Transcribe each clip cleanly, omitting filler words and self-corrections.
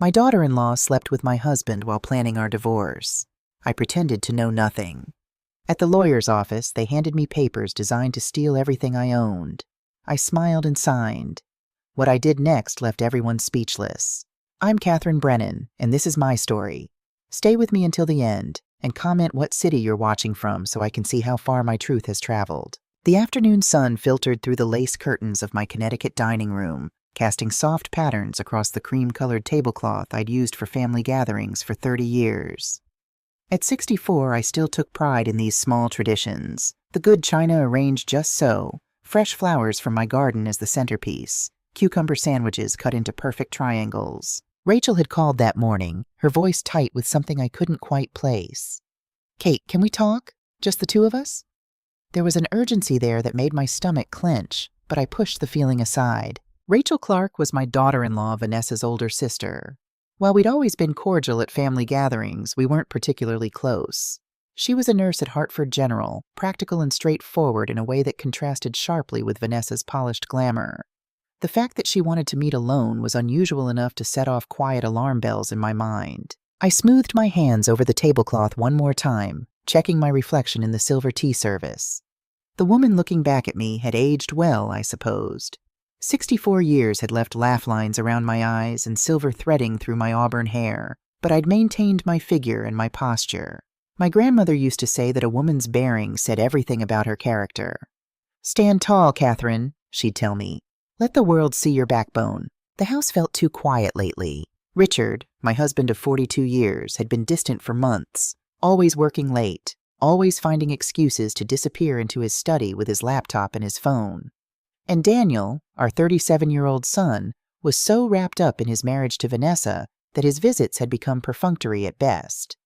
My daughter-in-law slept with my husband while planning our divorce. I pretended to know nothing. At the lawyer's office, they handed me papers designed to steal everything I owned. I smiled and signed. What I did next left everyone speechless. I'm Catherine Brennan, and this is my story. Stay with me until the end, and comment what city you're watching from so I can see how far my truth has traveled. The afternoon sun filtered through the lace curtains of my Connecticut dining room, casting soft patterns across the cream-colored tablecloth I'd used for family gatherings for 30 years. At 64, I still took pride in these small traditions. The good china arranged just so, fresh flowers from my garden as the centerpiece, cucumber sandwiches cut into perfect triangles. Rachel had called that morning, her voice tight with something I couldn't quite place. "Kate, can we talk? Just the two of us?" There was an urgency there that made my stomach clench, but I pushed the feeling aside. Rachel Clark was my daughter-in-law, Vanessa's older sister. While we'd always been cordial at family gatherings, we weren't particularly close. She was a nurse at Hartford General, practical and straightforward in a way that contrasted sharply with Vanessa's polished glamour. The fact that she wanted to meet alone was unusual enough to set off quiet alarm bells in my mind. I smoothed my hands over the tablecloth one more time, checking my reflection in the silver tea service. The woman looking back at me had aged well, I supposed. 64 years had left laugh lines around my eyes and silver threading through my auburn hair, but I'd maintained my figure and my posture. My grandmother used to say that a woman's bearing said everything about her character. "Stand tall, Catherine," she'd tell me. "Let the world see your backbone." The house felt too quiet lately. Richard, my husband of 42 years, had been distant for months, always working late, always finding excuses to disappear into his study with his laptop and his phone. And Daniel, our 37-year-old son, was so wrapped up in his marriage to Vanessa that his visits had become perfunctory at best.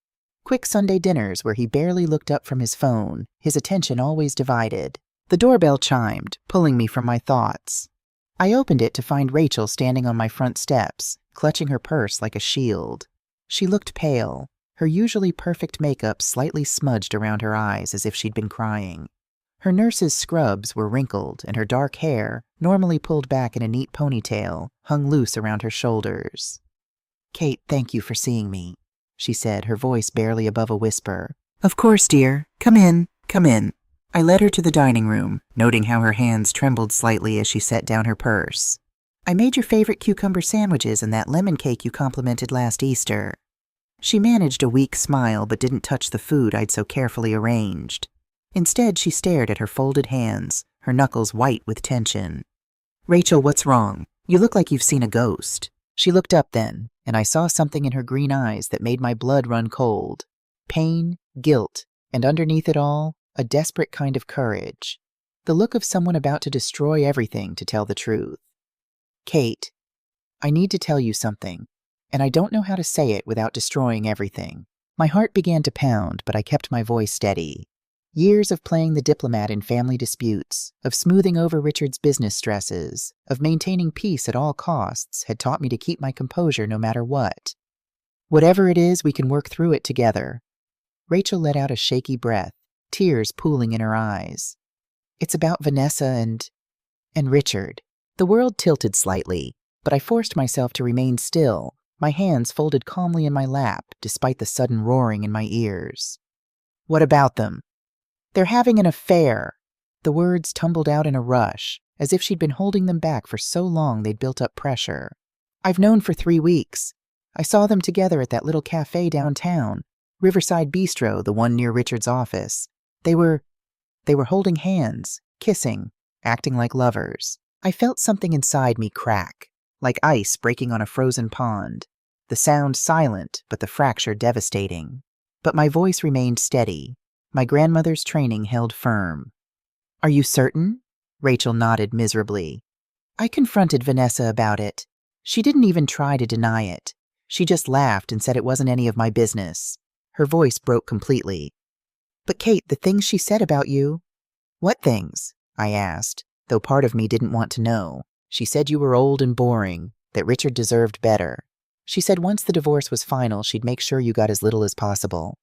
Quick Sunday dinners where he barely looked up from his phone, his attention always divided. The doorbell chimed, pulling me from my thoughts. I opened it to find Rachel standing on my front steps, clutching her purse like a shield. She looked pale, her usually perfect makeup slightly smudged around her eyes as if she'd been crying. Her nurse's scrubs were wrinkled, and her dark hair, normally pulled back in a neat ponytail, hung loose around her shoulders. "Kate, thank you for seeing me," she said, her voice barely above a whisper. "Of course, dear. Come in, come in." I led her to the dining room, noting how her hands trembled slightly as she set down her purse. "I made your favorite cucumber sandwiches and that lemon cake you complimented last Easter." She managed a weak smile but didn't touch the food I'd so carefully arranged. Instead, she stared at her folded hands, her knuckles white with tension. "Rachel, what's wrong? You look like you've seen a ghost." She looked up then, and I saw something in her green eyes that made my blood run cold. Pain, guilt, and underneath it all, a desperate kind of courage. The look of someone about to destroy everything to tell the truth. "Kate, I need to tell you something, and I don't know how to say it without destroying everything." My heart began to pound, but I kept my voice steady. Years of playing the diplomat in family disputes, of smoothing over Richard's business stresses, of maintaining peace at all costs had taught me to keep my composure no matter what. "Whatever it is, we can work through it together." Rachel let out a shaky breath, tears pooling in her eyes. "It's about Vanessa and Richard." The world tilted slightly, but I forced myself to remain still, my hands folded calmly in my lap despite the sudden roaring in my ears. "What about them?" "They're having an affair." The words tumbled out in a rush, as if she'd been holding them back for so long they'd built up pressure. "I've known for 3 weeks. I saw them together at that little cafe downtown, Riverside Bistro, the one near Richard's office. They were holding hands, kissing, acting like lovers. I felt something inside me crack, like ice breaking on a frozen pond. The sound silent, but the fracture devastating. But my voice remained steady. My grandmother's training held firm. "Are you certain?" Rachel nodded miserably. "I confronted Vanessa about it. She didn't even try to deny it. She just laughed and said it wasn't any of my business." Her voice broke completely. "But Kate, the things she said about you—" "What things?" I asked, though part of me didn't want to know. "She said you were old and boring, that Richard deserved better. She said once the divorce was final, she'd make sure you got as little as possible."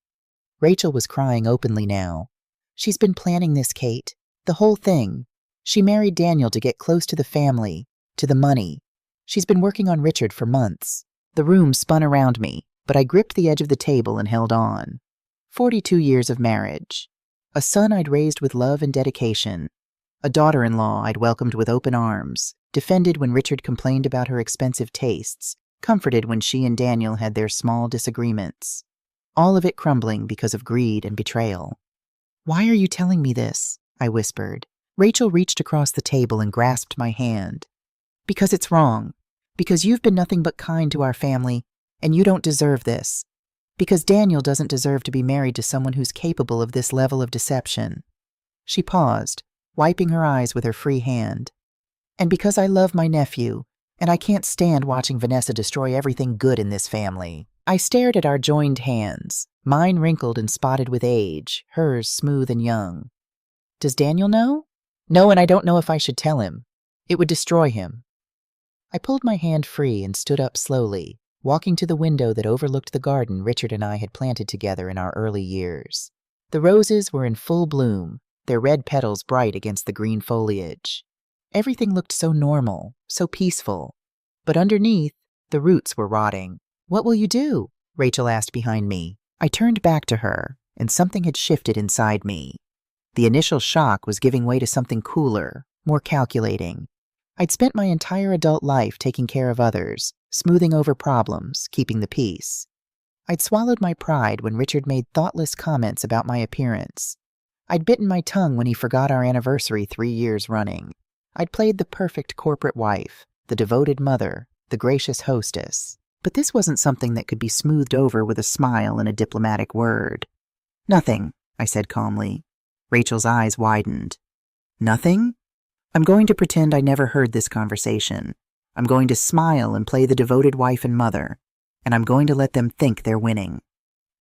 Rachel was crying openly now. "She's been planning this, Kate. The whole thing. She married Daniel to get close to the family, to the money. She's been working on Richard for months. The room spun around me, but I gripped the edge of the table and held on. 42 years of marriage. A son I'd raised with love and dedication. A daughter-in-law I'd welcomed with open arms, defended when Richard complained about her expensive tastes, comforted when she and Daniel had their small disagreements. All of it crumbling because of greed and betrayal. "Why are you telling me this?" I whispered. Rachel reached across the table and grasped my hand. "Because it's wrong. Because you've been nothing but kind to our family, and you don't deserve this. Because Daniel doesn't deserve to be married to someone who's capable of this level of deception." She paused, wiping her eyes with her free hand. "And because I love my nephew, and I can't stand watching Vanessa destroy everything good in this family." I stared at our joined hands, mine wrinkled and spotted with age, hers smooth and young. "Does Daniel know?" "No, and I don't know if I should tell him. It would destroy him." I pulled my hand free and stood up slowly, walking to the window that overlooked the garden Richard and I had planted together in our early years. The roses were in full bloom, their red petals bright against the green foliage. Everything looked so normal, so peaceful. But underneath, the roots were rotting. "What will you do?" Rachel asked behind me. I turned back to her, and something had shifted inside me. The initial shock was giving way to something cooler, more calculating. I'd spent my entire adult life taking care of others, smoothing over problems, keeping the peace. I'd swallowed my pride when Richard made thoughtless comments about my appearance. I'd bitten my tongue when he forgot our anniversary 3 years running. I'd played the perfect corporate wife, the devoted mother, the gracious hostess. But this wasn't something that could be smoothed over with a smile and a diplomatic word. "Nothing," I said calmly. Rachel's eyes widened. "Nothing? I'm going to pretend I never heard this conversation. I'm going to smile and play the devoted wife and mother, and I'm going to let them think they're winning."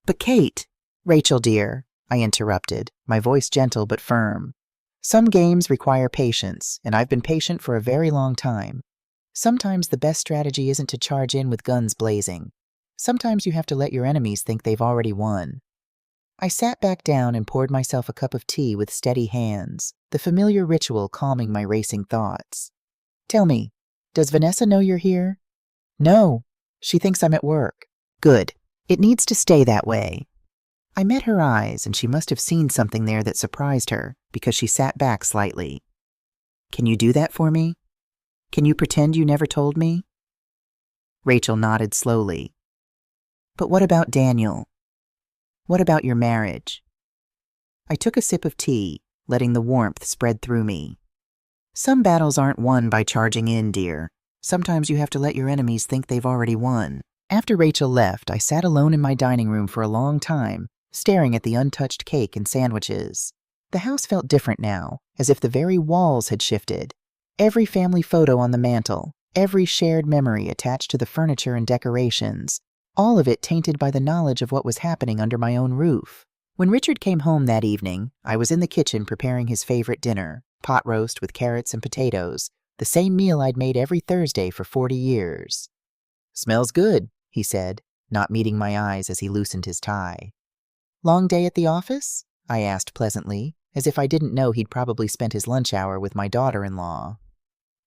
"But Kate—" "Rachel, dear," I interrupted, my voice gentle but firm. "Some games require patience, and I've been patient for a very long time. Sometimes the best strategy isn't to charge in with guns blazing. Sometimes you have to let your enemies think they've already won." I sat back down and poured myself a cup of tea with steady hands, the familiar ritual calming my racing thoughts. "Tell me, does Vanessa know you're here?" "No. She thinks I'm at work." "Good. It needs to stay that way." I met her eyes, and she must have seen something there that surprised her, because she sat back slightly. "Can you do that for me? Can you pretend you never told me?" Rachel nodded slowly. "But what about Daniel? What about your marriage?" I took a sip of tea, letting the warmth spread through me. "Some battles aren't won by charging in, dear. Sometimes you have to let your enemies think they've already won." After Rachel left, I sat alone in my dining room for a long time, staring at the untouched cake and sandwiches. The house felt different now, as if the very walls had shifted. Every family photo on the mantel, every shared memory attached to the furniture and decorations, all of it tainted by the knowledge of what was happening under my own roof. When Richard came home that evening, I was in the kitchen preparing his favorite dinner, pot roast with carrots and potatoes, the same meal I'd made every Thursday for 40 years. "Smells good," he said, not meeting my eyes as he loosened his tie. "Long day at the office?" I asked pleasantly, as if I didn't know he'd probably spent his lunch hour with my daughter-in-law.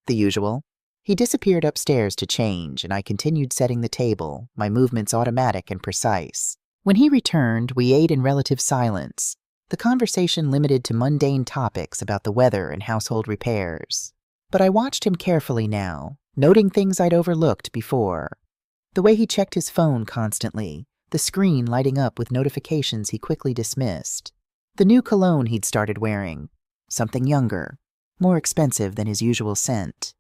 "The usual." He disappeared upstairs to change, and I continued setting the table, my movements automatic and precise. When he returned, we ate in relative silence, the conversation limited to mundane topics about the weather and household repairs. But I watched him carefully now, noting things I'd overlooked before. The way he checked his phone constantly, the screen lighting up with notifications he quickly dismissed. The new cologne he'd started wearing, something younger, more expensive than his usual scent.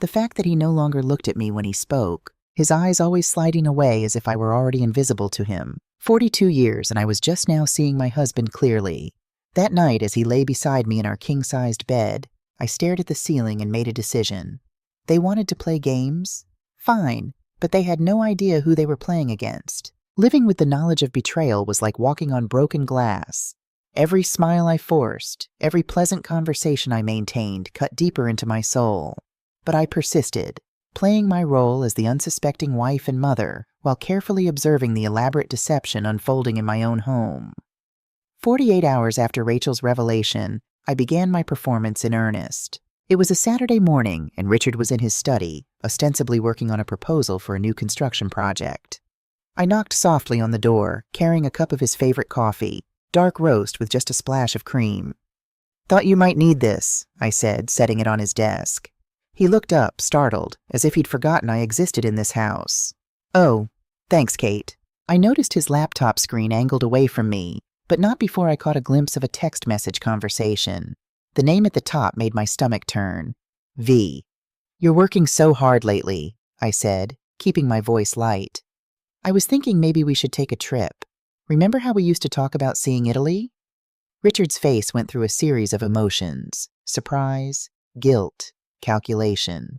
The fact that he no longer looked at me when he spoke, his eyes always sliding away as if I were already invisible to him. 42 years, and I was just now seeing my husband clearly. That night, as he lay beside me in our king-sized bed, I stared at the ceiling and made a decision. They wanted to play games? Fine, but they had no idea who they were playing against. Living with the knowledge of betrayal was like walking on broken glass. Every smile I forced, every pleasant conversation I maintained cut deeper into my soul. But I persisted, playing my role as the unsuspecting wife and mother, while carefully observing the elaborate deception unfolding in my own home. 48 hours after Rachel's revelation, I began my performance in earnest. It was a Saturday morning, and Richard was in his study, ostensibly working on a proposal for a new construction project. I knocked softly on the door, carrying a cup of his favorite coffee, dark roast with just a splash of cream. "Thought you might need this," I said, setting it on his desk. He looked up, startled, as if he'd forgotten I existed in this house. "Oh, thanks, Kate." I noticed his laptop screen angled away from me, but not before I caught a glimpse of a text message conversation. The name at the top made my stomach turn. V. "You're working so hard lately," I said, keeping my voice light. "I was thinking maybe we should take a trip. Remember how we used to talk about seeing Italy?" Richard's face went through a series of emotions: surprise, guilt, calculation.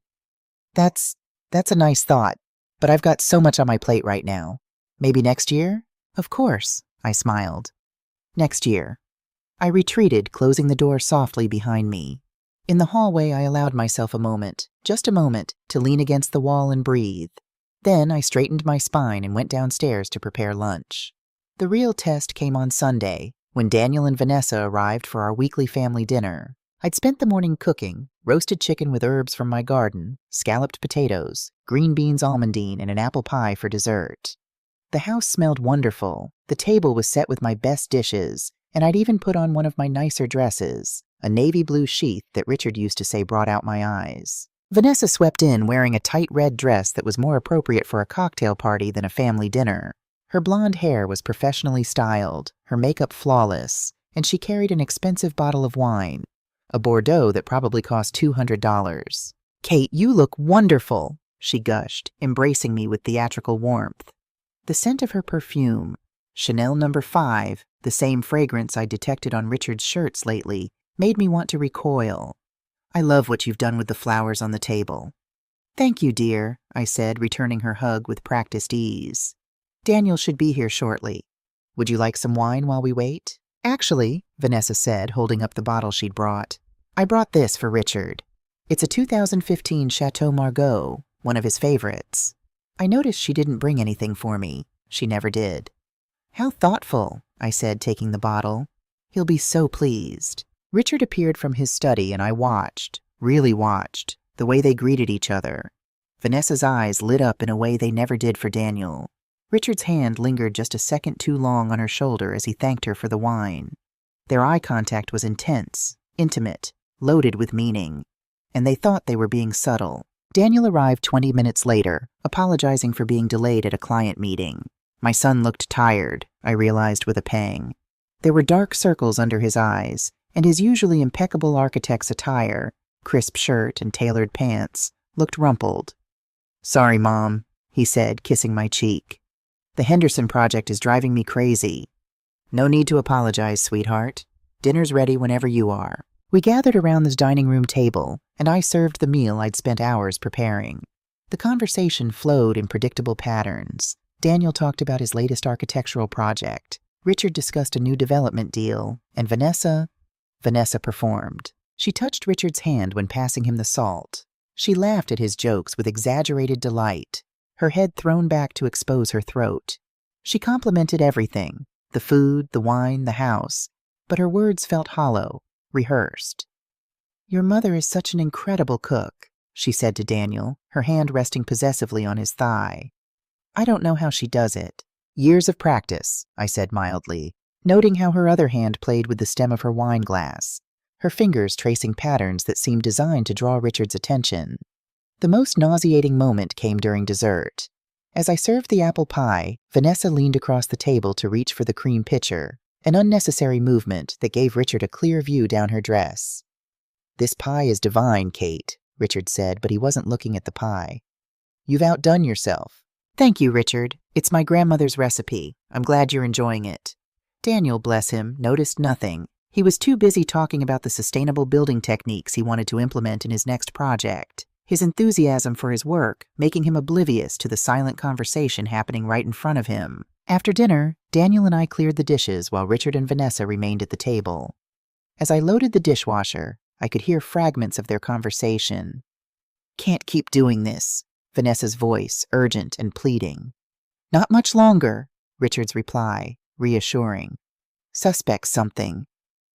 That's a nice thought, but I've got so much on my plate right now. Maybe next year?" "Of course," I smiled. "Next year." I retreated, closing the door softly behind me. In the hallway, I allowed myself a moment, just a moment, to lean against the wall and breathe. Then I straightened my spine and went downstairs to prepare lunch. The real test came on Sunday, when Daniel and Vanessa arrived for our weekly family dinner. I'd spent the morning cooking: roasted chicken with herbs from my garden, scalloped potatoes, green beans almondine, and an apple pie for dessert. The house smelled wonderful. The table was set with my best dishes, and I'd even put on one of my nicer dresses, a navy blue sheath that Richard used to say brought out my eyes. Vanessa swept in wearing a tight red dress that was more appropriate for a cocktail party than a family dinner. Her blonde hair was professionally styled, her makeup flawless, and she carried an expensive bottle of wine, a Bordeaux that probably cost $200. "Kate, you look wonderful," she gushed, embracing me with theatrical warmth. The scent of her perfume, Chanel No. 5, the same fragrance I detected on Richard's shirts lately, made me want to recoil. "I love what you've done with the flowers on the table." "Thank you, dear," I said, returning her hug with practiced ease. "Daniel should be here shortly. Would you like some wine while we wait?" "Actually," Vanessa said, holding up the bottle she'd brought, "I brought this for Richard. It's a 2015 Chateau Margaux, one of his favorites." I noticed she didn't bring anything for me. She never did. "How thoughtful," I said, taking the bottle. "He'll be so pleased." Richard appeared from his study, and I watched, really watched, the way they greeted each other. Vanessa's eyes lit up in a way they never did for Daniel. Richard's hand lingered just a second too long on her shoulder as he thanked her for the wine. Their eye contact was intense, intimate, loaded with meaning, and they thought they were being subtle. Daniel arrived 20 minutes later, apologizing for being delayed at a client meeting. My son looked tired, I realized with a pang. There were dark circles under his eyes, and his usually impeccable architect's attire, crisp shirt and tailored pants, looked rumpled. "Sorry, Mom," he said, kissing my cheek. "The Henderson project is driving me crazy." "No need to apologize, sweetheart. Dinner's ready whenever you are." We gathered around the dining room table, and I served the meal I'd spent hours preparing. The conversation flowed in predictable patterns. Daniel talked about his latest architectural project. Richard discussed a new development deal, and Vanessa performed. She touched Richard's hand when passing him the salt. She laughed at his jokes with exaggerated delight, her head thrown back to expose her throat. She complimented everything: the food, the wine, the house, but her words felt hollow, rehearsed. "Your mother is such an incredible cook," she said to Daniel, her hand resting possessively on his thigh. "I don't know how she does it." "Years of practice," I said mildly, noting how her other hand played with the stem of her wine glass, her fingers tracing patterns that seemed designed to draw Richard's attention. The most nauseating moment came during dessert. As I served the apple pie, Vanessa leaned across the table to reach for the cream pitcher, an unnecessary movement that gave Richard a clear view down her dress. "This pie is divine, Kate," Richard said, but he wasn't looking at the pie. "You've outdone yourself." "Thank you, Richard. It's my grandmother's recipe. I'm glad you're enjoying it." Daniel, bless him, noticed nothing. He was too busy talking about the sustainable building techniques he wanted to implement in his next project, his enthusiasm for his work making him oblivious to the silent conversation happening right in front of him. After dinner, Daniel and I cleared the dishes while Richard and Vanessa remained at the table. As I loaded the dishwasher, I could hear fragments of their conversation. "Can't keep doing this," Vanessa's voice, urgent and pleading. "Not much longer," Richard's reply, reassuring. "Suspects something.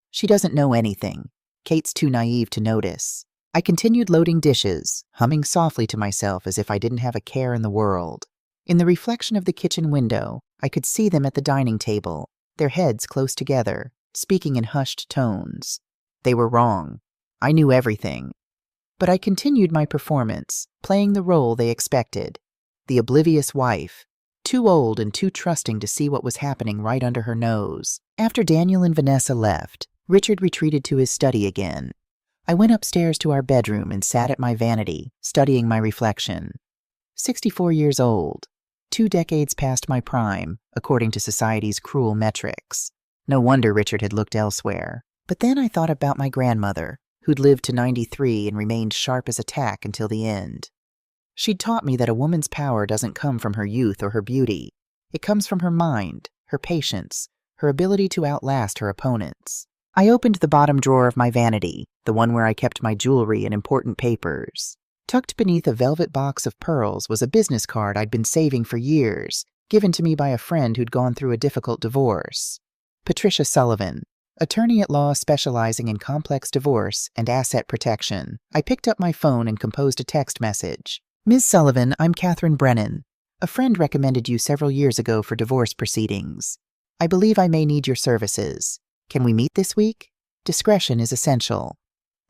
She doesn't know anything. Kate's too naive to notice. I continued loading dishes, humming softly to myself as if I didn't have a care in the world. In the reflection of the kitchen window, I could see them at the dining table, their heads close together, speaking in hushed tones. They were wrong. I knew everything. But I continued my performance, playing the role they expected. The oblivious wife, too old and too trusting to see what was happening right under her nose. After Daniel and Vanessa left, Richard retreated to his study again. I went upstairs to our bedroom and sat at my vanity, studying my reflection. 64 years old. 2 decades past my prime, according to society's cruel metrics. No wonder Richard had looked elsewhere. But then I thought about my grandmother, who'd lived to 93 and remained sharp as a tack until the end. She'd taught me that a woman's power doesn't come from her youth or her beauty. It comes from her mind, her patience, her ability to outlast her opponents. I opened the bottom drawer of my vanity, the one where I kept my jewelry and important papers. Tucked beneath a velvet box of pearls was a business card I'd been saving for years, given to me by a friend who'd gone through a difficult divorce. Patricia Sullivan, attorney at law specializing in complex divorce and asset protection. I picked up my phone and composed a text message. Ms. Sullivan, I'm Catherine Brennan. A friend recommended you several years ago for divorce proceedings. I believe I may need your services. Can we meet this week? Discretion is essential.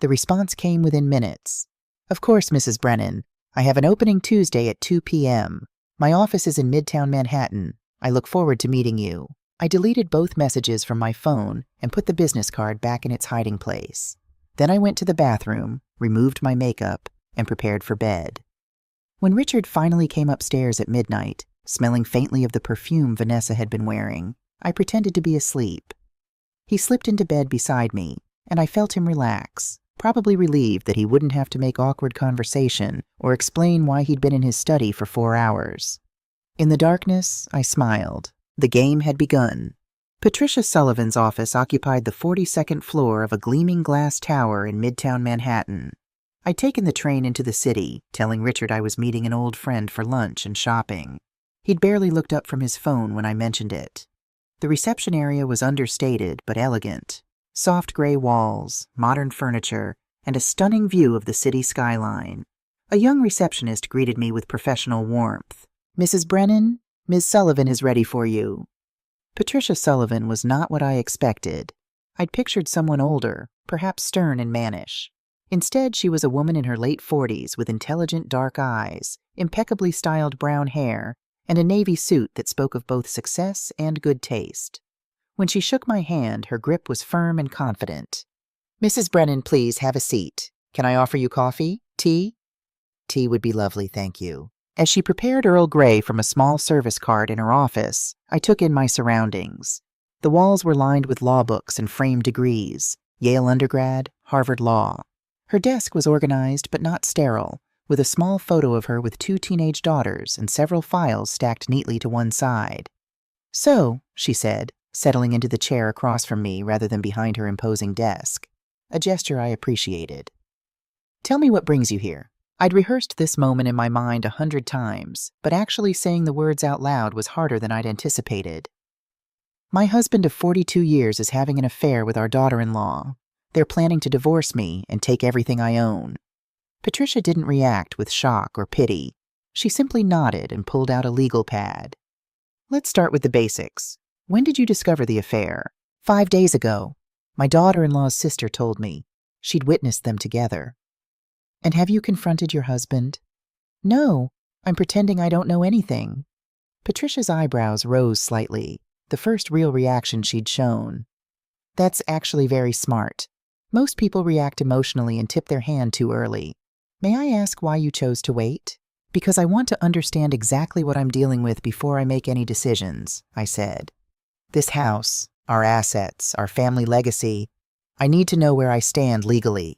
The response came within minutes. Of course, Mrs. Brennan. I have an opening Tuesday at 2 p.m. My office is in Midtown Manhattan. I look forward to meeting you. I deleted both messages from my phone and put the business card back in its hiding place. Then I went to the bathroom, removed my makeup, and prepared for bed. When Richard finally came upstairs at midnight, smelling faintly of the perfume Vanessa had been wearing, I pretended to be asleep. He slipped into bed beside me, and I felt him relax, probably relieved that he wouldn't have to make awkward conversation or explain why he'd been in his study for 4 hours. In the darkness, I smiled. The game had begun. Patricia Sullivan's office occupied the 42nd floor of a gleaming glass tower in Midtown Manhattan. I'd taken the train into the city, telling Richard I was meeting an old friend for lunch and shopping. He'd barely looked up from his phone when I mentioned it. The reception area was understated but elegant. Soft gray walls, modern furniture, and a stunning view of the city skyline. A young receptionist greeted me with professional warmth. Mrs. Brennan, Ms. Sullivan is ready for you. Patricia Sullivan was not what I expected. I'd pictured someone older, perhaps stern and mannish. Instead, she was a woman in her late 40s with intelligent dark eyes, impeccably styled brown hair, and a navy suit that spoke of both success and good taste. When she shook my hand, her grip was firm and confident. Mrs. Brennan, please have a seat. Can I offer you coffee? Tea? Tea would be lovely, thank you. As she prepared Earl Grey from a small service cart in her office, I took in my surroundings. The walls were lined with law books and framed degrees, Yale undergrad, Harvard Law. Her desk was organized but not sterile, with a small photo of her with 2 teenage daughters and several files stacked neatly to one side. So, she said, settling into the chair across from me rather than behind her imposing desk, a gesture I appreciated. Tell me what brings you here. I'd rehearsed this moment in my mind 100 times, but actually saying the words out loud was harder than I'd anticipated. My husband of 42 years is having an affair with our daughter-in-law. They're planning to divorce me and take everything I own. Patricia didn't react with shock or pity. She simply nodded and pulled out a legal pad. Let's start with the basics. When did you discover the affair? 5 days ago. My daughter-in-law's sister told me. She'd witnessed them together. And have you confronted your husband? No, I'm pretending I don't know anything. Patricia's eyebrows rose slightly, the first real reaction she'd shown. That's actually very smart. Most people react emotionally and tip their hand too early. May I ask why you chose to wait? Because I want to understand exactly what I'm dealing with before I make any decisions, I said. This house, our assets, our family legacy, I need to know where I stand legally.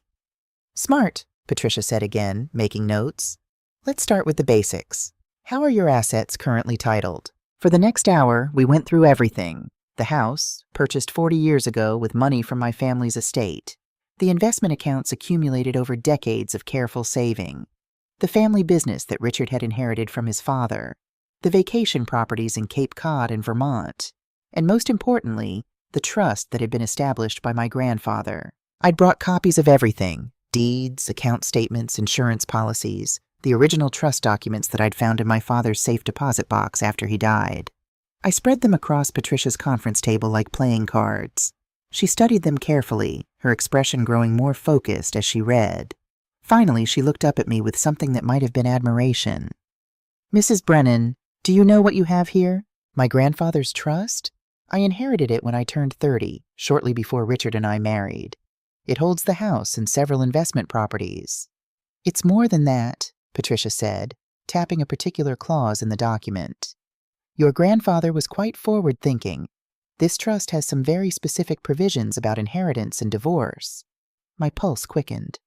Smart, Patricia said again, making notes. Let's start with the basics. How are your assets currently titled? For the next hour, we went through everything. The house, purchased 40 years ago with money from my family's estate. The investment accounts accumulated over decades of careful saving. The family business that Richard had inherited from his father. The vacation properties in Cape Cod and Vermont. And most importantly, the trust that had been established by my grandfather. I'd brought copies of everything, deeds, account statements, insurance policies, the original trust documents that I'd found in my father's safe deposit box after he died. I spread them across Patricia's conference table like playing cards. She studied them carefully, her expression growing more focused as she read. Finally, she looked up at me with something that might have been admiration. "Mrs. Brennan, do you know what you have here? My grandfather's trust? I inherited it when I turned 30, shortly before Richard and I married. It holds the house and several investment properties." "It's more than that," Patricia said, tapping a particular clause in the document. "Your grandfather was quite forward-thinking. This trust has some very specific provisions about inheritance and divorce." My pulse quickened.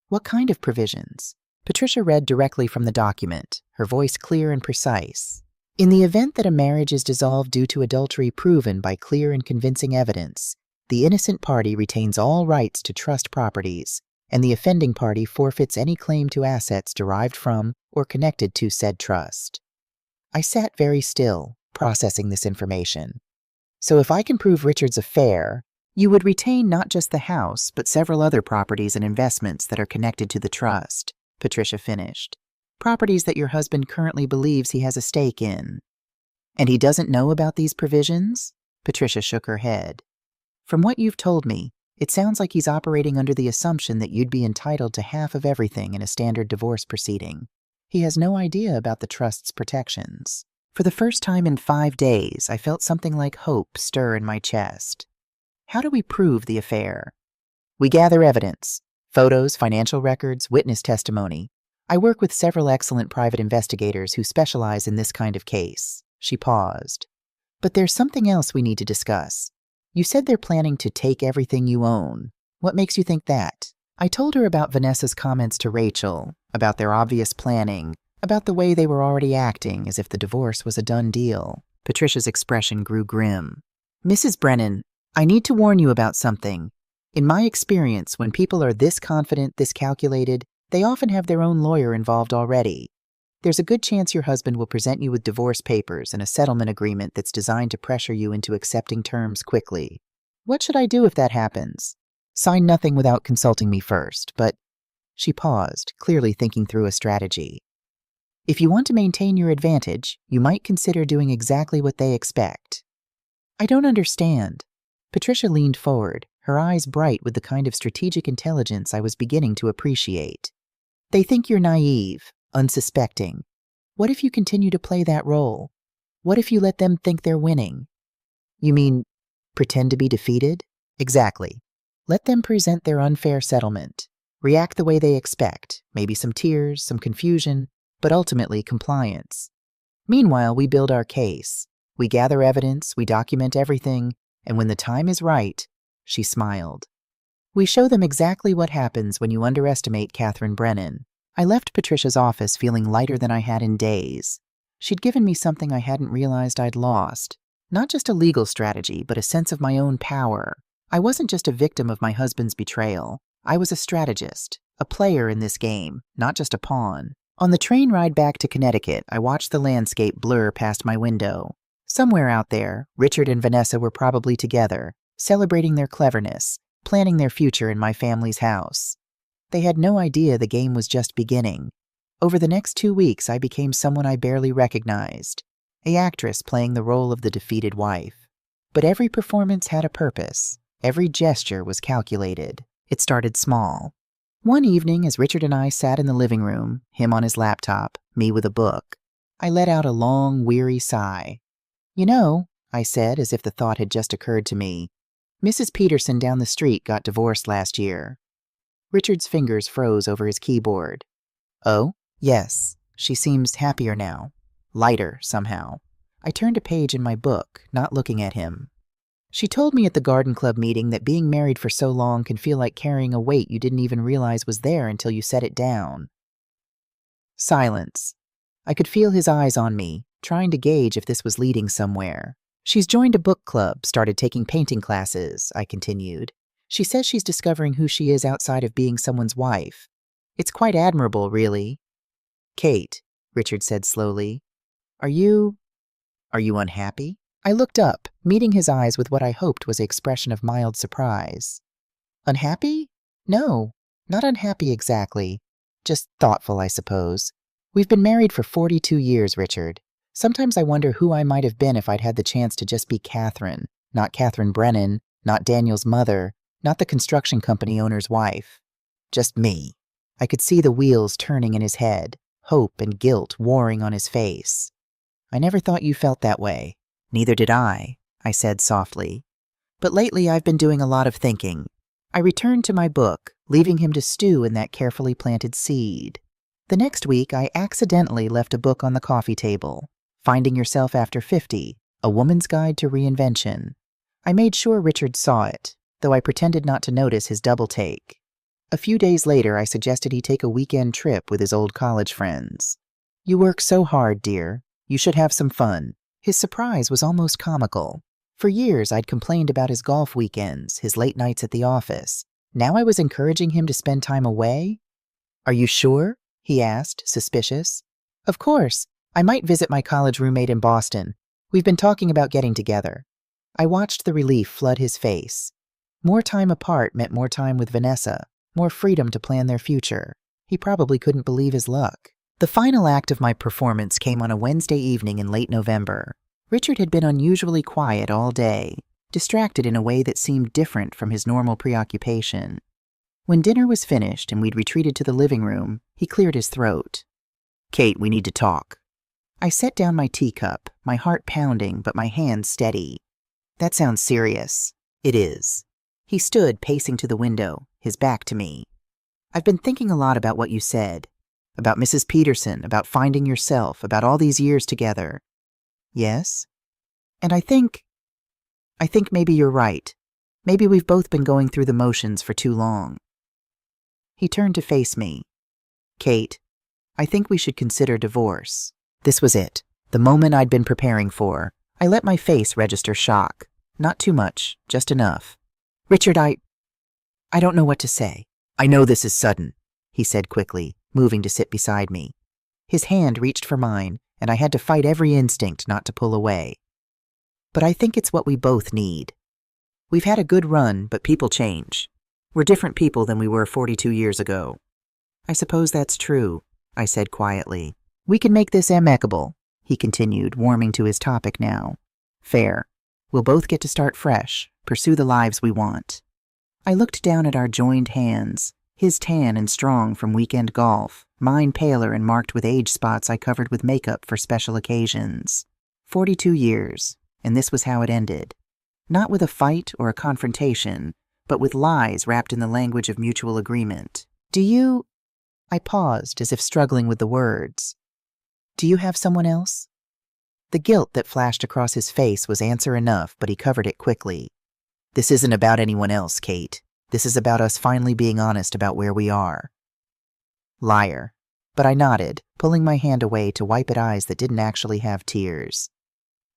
"What kind of provisions?" Patricia read directly from the document, her voice clear and precise. "In the event that a marriage is dissolved due to adultery proven by clear and convincing evidence, the innocent party retains all rights to trust properties, and the offending party forfeits any claim to assets derived from or connected to said trust." I sat very still, processing this information. "So if I can prove Richard's affair, you would retain not just the house, but several other properties and investments that are connected to the trust," Patricia finished. "Properties that your husband currently believes he has a stake in." "And he doesn't know about these provisions?" Patricia shook her head. "From what you've told me, it sounds like he's operating under the assumption that you'd be entitled to half of everything in a standard divorce proceeding. He has no idea about the trust's protections." For the first time in 5 days, I felt something like hope stir in my chest. "How do we prove the affair?" "We gather evidence. Photos, financial records, witness testimony. I work with several excellent private investigators who specialize in this kind of case." She paused. "But there's something else we need to discuss. You said they're planning to take everything you own. What makes you think that?" I told her about Vanessa's comments to Rachel, about their obvious planning, about the way they were already acting as if the divorce was a done deal. Patricia's expression grew grim. "Mrs. Brennan, I need to warn you about something. In my experience, when people are this confident, this calculated, they often have their own lawyer involved already. There's a good chance your husband will present you with divorce papers and a settlement agreement that's designed to pressure you into accepting terms quickly. What should I do if that happens? Sign nothing without consulting me first, but..." She paused, clearly thinking through a strategy. "If you want to maintain your advantage, you might consider doing exactly what they expect." "I don't understand." Patricia leaned forward, her eyes bright with the kind of strategic intelligence I was beginning to appreciate. "They think you're naive, unsuspecting. What if you continue to play that role? What if you let them think they're winning?" "You mean, pretend to be defeated?" "Exactly. Let them present their unfair settlement. React the way they expect, maybe some tears, some confusion, but ultimately compliance. Meanwhile, we build our case. We gather evidence, we document everything, and when the time is right," she smiled, "we show them exactly what happens when you underestimate Catherine Brennan." I left Patricia's office feeling lighter than I had in days. She'd given me something I hadn't realized I'd lost. Not just a legal strategy, but a sense of my own power. I wasn't just a victim of my husband's betrayal. I was a strategist, a player in this game, not just a pawn. On the train ride back to Connecticut, I watched the landscape blur past my window. Somewhere out there, Richard and Vanessa were probably together, celebrating their cleverness, planning their future in my family's house. They had no idea the game was just beginning. Over the next 2 weeks, I became someone I barely recognized, an actress playing the role of the defeated wife. But every performance had a purpose. Every gesture was calculated. It started small. One evening, as Richard and I sat in the living room, him on his laptop, me with a book, I let out a long, weary sigh. "You know," I said, as if the thought had just occurred to me, "Mrs. Peterson down the street got divorced last year." Richard's fingers froze over his keyboard. "Oh? Yes. She seems happier now. Lighter, somehow." I turned a page in my book, not looking at him. "She told me at the garden club meeting that being married for so long can feel like carrying a weight you didn't even realize was there until you set it down." Silence. I could feel his eyes on me, trying to gauge if this was leading somewhere. "She's joined a book club, started taking painting classes," I continued. "She says she's discovering who she is outside of being someone's wife. It's quite admirable, really." "Kate," Richard said slowly, Are you unhappy?" I looked up, meeting his eyes with what I hoped was an expression of mild surprise. "Unhappy? No. Not unhappy exactly, just thoughtful, I suppose. We've been married for 42 years, Richard. Sometimes I wonder who I might have been if I'd had the chance to just be Catherine, not Catherine Brennan, not Daniel's mother, not the construction company owner's wife. Just me. I could see the wheels turning in his head, hope and guilt warring on his face. I never thought you felt that way. Neither did I said softly. But lately I've been doing a lot of thinking. I returned to my book, leaving him to stew in that carefully planted seed. The next week, I accidentally left a book on the coffee table, Finding Yourself After 50, A Woman's Guide to Reinvention. I made sure Richard saw it, though I pretended not to notice his double take. A few days later, I suggested he take a weekend trip with his old college friends. You work so hard, dear. You should have some fun. His surprise was almost comical. For years, I'd complained about his golf weekends, his late nights at the office. Now I was encouraging him to spend time away? Are you sure? He asked, suspicious. Of course. I might visit my college roommate in Boston. We've been talking about getting together. I watched the relief flood his face. More time apart meant more time with Vanessa, more freedom to plan their future. He probably couldn't believe his luck. The final act of my performance came on a Wednesday evening in late November. Richard had been unusually quiet all day, distracted in a way that seemed different from his normal preoccupation. When dinner was finished and we'd retreated to the living room, he cleared his throat. Kate, we need to talk. I set down my teacup, my heart pounding but my hands steady. That sounds serious. It is. He stood pacing to the window, his back to me. I've been thinking a lot about what you said. About Mrs. Peterson, about finding yourself, about all these years together. Yes? And I think maybe you're right. Maybe we've both been going through the motions for too long. He turned to face me. Kate, I think we should consider divorce. This was it, the moment I'd been preparing for. I let my face register shock. Not too much, just enough. Richard, I don't know what to say. I know this is sudden, he said quickly, moving to sit beside me. His hand reached for mine, and I had to fight every instinct not to pull away. But I think it's what we both need. We've had a good run, but people change. We're different people than we were 42 years ago. I suppose that's true, I said quietly. We can make this amicable, he continued, warming to his topic now. Fair. We'll both get to start fresh, pursue the lives we want. I looked down at our joined hands, his tan and strong from weekend golf, mine paler and marked with age spots I covered with makeup for special occasions. 42 years, and this was how it ended. Not with a fight or a confrontation, but with lies wrapped in the language of mutual agreement. I paused as if struggling with the words. Do you have someone else? The guilt that flashed across his face was answer enough, but he covered it quickly. This isn't about anyone else, Kate. This is about us finally being honest about where we are. Liar. But I nodded, pulling my hand away to wipe at eyes that didn't actually have tears.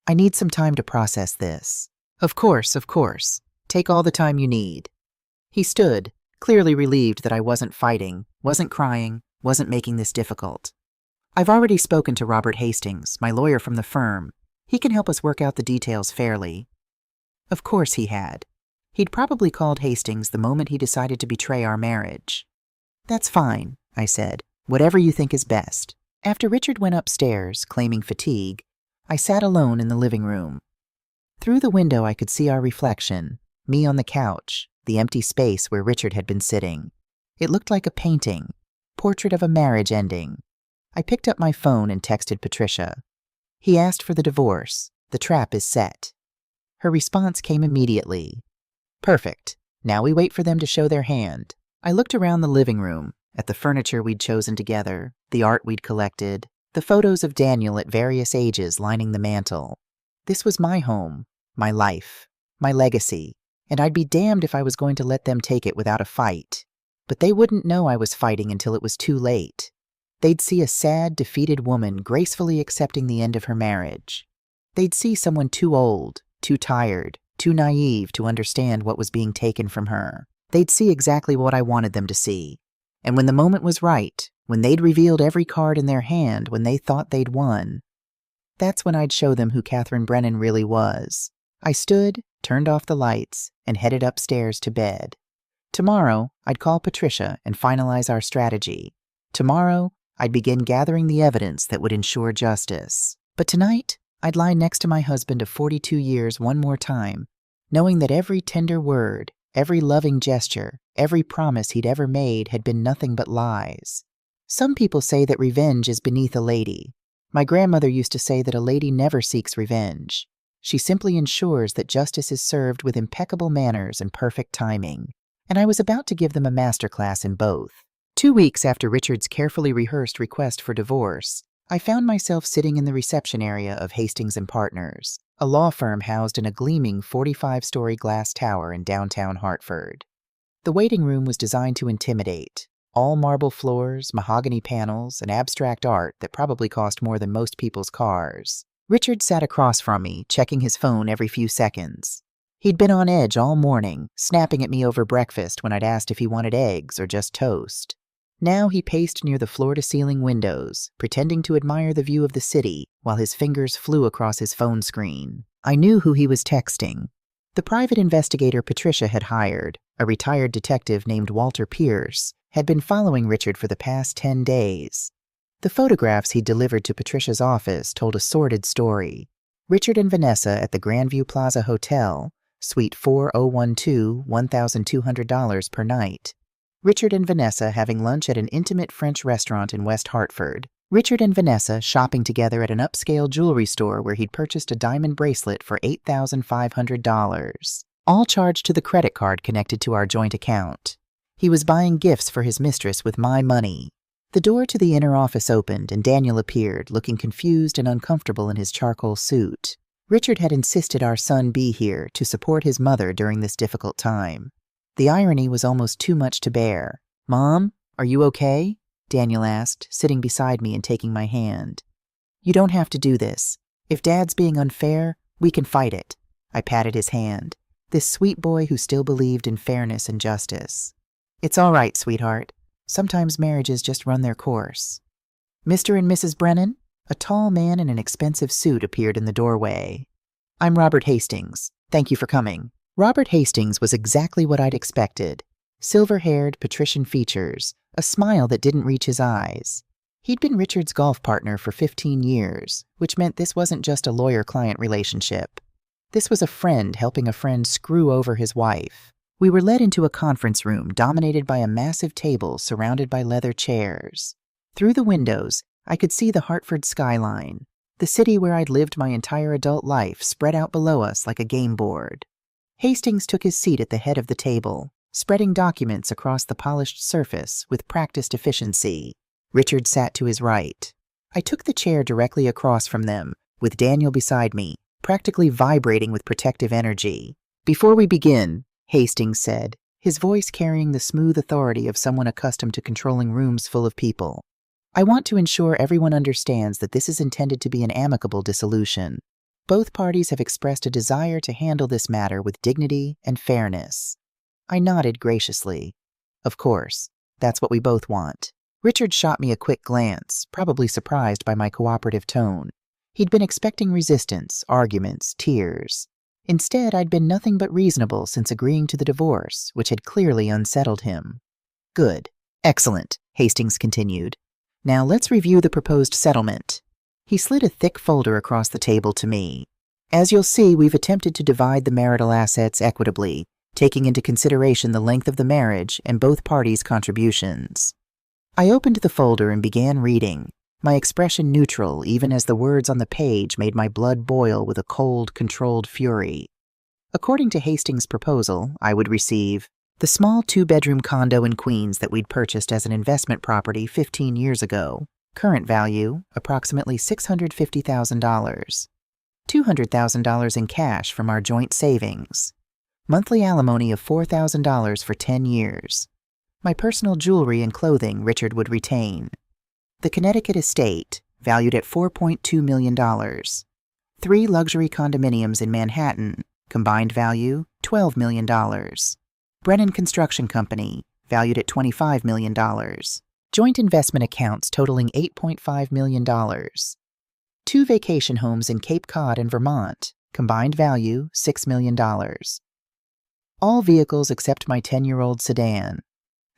I need some time to process this. Of course. Take all the time you need. He stood, clearly relieved that I wasn't fighting, wasn't crying, wasn't making this difficult. I've already spoken to Robert Hastings, my lawyer from the firm. He can help us work out the details fairly. Of course he had. He'd probably called Hastings the moment he decided to betray our marriage. That's fine, I said. Whatever you think is best. After Richard went upstairs, claiming fatigue, I sat alone in the living room. Through the window I could see our reflection, me on the couch, the empty space where Richard had been sitting. It looked like a painting, portrait of a marriage ending. I picked up my phone and texted Patricia. He asked for the divorce. The trap is set. Her response came immediately. Perfect. Now we wait for them to show their hand. I looked around the living room, at the furniture we'd chosen together, the art we'd collected, the photos of Daniel at various ages lining the mantel. This was my home, my life, my legacy, and I'd be damned if I was going to let them take it without a fight. But they wouldn't know I was fighting until it was too late. They'd see a sad, defeated woman gracefully accepting the end of her marriage. They'd see someone too old, too tired, too naive to understand what was being taken from her. They'd see exactly what I wanted them to see. And when the moment was right, when they'd revealed every card in their hand, when they thought they'd won, that's when I'd show them who Catherine Brennan really was. I stood, turned off the lights, and headed upstairs to bed. Tomorrow, I'd call Patricia and finalize our strategy. Tomorrow, I'd begin gathering the evidence that would ensure justice. But tonight, I'd lie next to my husband of 42 years one more time, knowing that every tender word, every loving gesture, every promise he'd ever made had been nothing but lies. Some people say that revenge is beneath a lady. My grandmother used to say that a lady never seeks revenge. She simply ensures that justice is served with impeccable manners and perfect timing. And I was about to give them a masterclass in both. 2 weeks after Richard's carefully rehearsed request for divorce, I found myself sitting in the reception area of Hastings & Partners, a law firm housed in a gleaming 45-story glass tower in downtown Hartford. The waiting room was designed to intimidate. All marble floors, mahogany panels, and abstract art that probably cost more than most people's cars. Richard sat across from me, checking his phone every few seconds. He'd been on edge all morning, snapping at me over breakfast when I'd asked if he wanted eggs or just toast. Now he paced near the floor-to-ceiling windows, pretending to admire the view of the city while his fingers flew across his phone screen. I knew who he was texting. The private investigator Patricia had hired, a retired detective named Walter Pierce, had been following Richard for the past 10 days. The photographs he'd delivered to Patricia's office told a sordid story. Richard and Vanessa at the Grandview Plaza Hotel, Suite 4012, $1,200 per night. Richard and Vanessa having lunch at an intimate French restaurant in West Hartford. Richard and Vanessa shopping together at an upscale jewelry store where he'd purchased a diamond bracelet for $8,500. All charged to the credit card connected to our joint account. He was buying gifts for his mistress with my money. The door to the inner office opened and Daniel appeared, looking confused and uncomfortable in his charcoal suit. Richard had insisted our son be here to support his mother during this difficult time. The irony was almost too much to bear. "Mom, are you okay?" Daniel asked, sitting beside me and taking my hand. "You don't have to do this. If Dad's being unfair, we can fight it." I patted his hand, this sweet boy who still believed in fairness and justice. "It's all right, sweetheart. Sometimes marriages just run their course." "Mr. and Mrs. Brennan?" A tall man in an expensive suit appeared in the doorway. "I'm Robert Hastings. Thank you for coming." Robert Hastings was exactly what I'd expected. Silver-haired, patrician features, a smile that didn't reach his eyes. He'd been Richard's golf partner for 15 years, which meant this wasn't just a lawyer-client relationship. This was a friend helping a friend screw over his wife. We were led into a conference room dominated by a massive table surrounded by leather chairs. Through the windows, I could see the Hartford skyline, the city where I'd lived my entire adult life spread out below us like a game board. Hastings took his seat at the head of the table, spreading documents across the polished surface with practiced efficiency. Richard sat to his right. I took the chair directly across from them, with Daniel beside me, practically vibrating with protective energy. "Before we begin," Hastings said, his voice carrying the smooth authority of someone accustomed to controlling rooms full of people, "I want to ensure everyone understands that this is intended to be an amicable dissolution. Both parties have expressed a desire to handle this matter with dignity and fairness." I nodded graciously. "Of course, that's what we both want." Richard shot me a quick glance, probably surprised by my cooperative tone. He'd been expecting resistance, arguments, tears. Instead, I'd been nothing but reasonable since agreeing to the divorce, which had clearly unsettled him. "Good. Excellent," Hastings continued. "Now let's review the proposed settlement." He slid a thick folder across the table to me. "As you'll see, we've attempted to divide the marital assets equitably, taking into consideration the length of the marriage and both parties' contributions." I opened the folder and began reading, my expression neutral even as the words on the page made my blood boil with a cold, controlled fury. According to Hastings' proposal, I would receive the small 2-bedroom condo in Queens that we'd purchased as an investment property 15 years ago. Current value, approximately $650,000. $200,000 in cash from our joint savings. Monthly alimony of $4,000 for 10 years. My personal jewelry and clothing Richard would retain. The Connecticut estate, valued at $4.2 million. 3 luxury condominiums in Manhattan, combined value $12 million. Brennan Construction Company, valued at $25 million. Joint investment accounts totaling $8.5 million. 2 vacation homes in Cape Cod and Vermont, combined value $6 million. All vehicles except my 10-year-old sedan.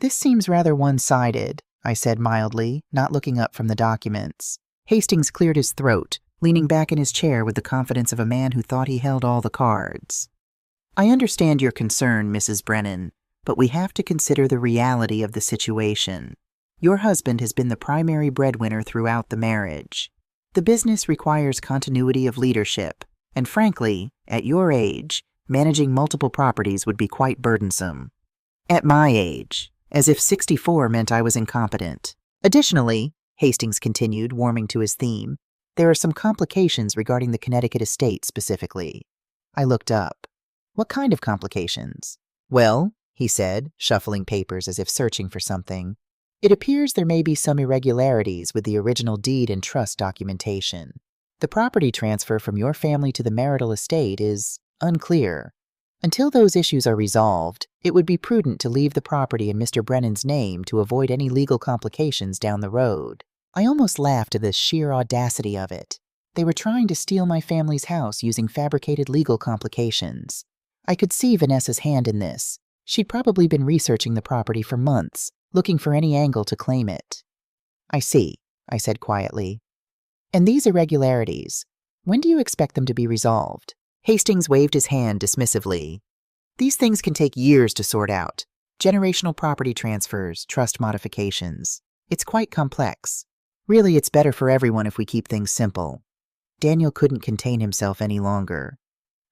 This seems rather one-sided, I said mildly, not looking up from the documents. Hastings cleared his throat, leaning back in his chair with the confidence of a man who thought he held all the cards. I understand your concern, Mrs. Brennan, but we have to consider the reality of the situation. Your husband has been the primary breadwinner throughout the marriage. The business requires continuity of leadership, and frankly, at your age, managing multiple properties would be quite burdensome. At my age, as if 64 meant I was incompetent. Additionally, Hastings continued, warming to his theme, there are some complications regarding the Connecticut estate specifically. I looked up. What kind of complications? Well, he said, shuffling papers as if searching for something, it appears there may be some irregularities with the original deed and trust documentation. The property transfer from your family to the marital estate is unclear. Until those issues are resolved, it would be prudent to leave the property in Mr. Brennan's name to avoid any legal complications down the road. I almost laughed at the sheer audacity of it. They were trying to steal my family's house using fabricated legal complications. I could see Vanessa's hand in this. She'd probably been researching the property for months, looking for any angle to claim it. I see, I said quietly. And these irregularities, when do you expect them to be resolved? Hastings waved his hand dismissively. These things can take years to sort out. Generational property transfers, trust modifications. It's quite complex. Really, it's better for everyone if we keep things simple. Daniel couldn't contain himself any longer.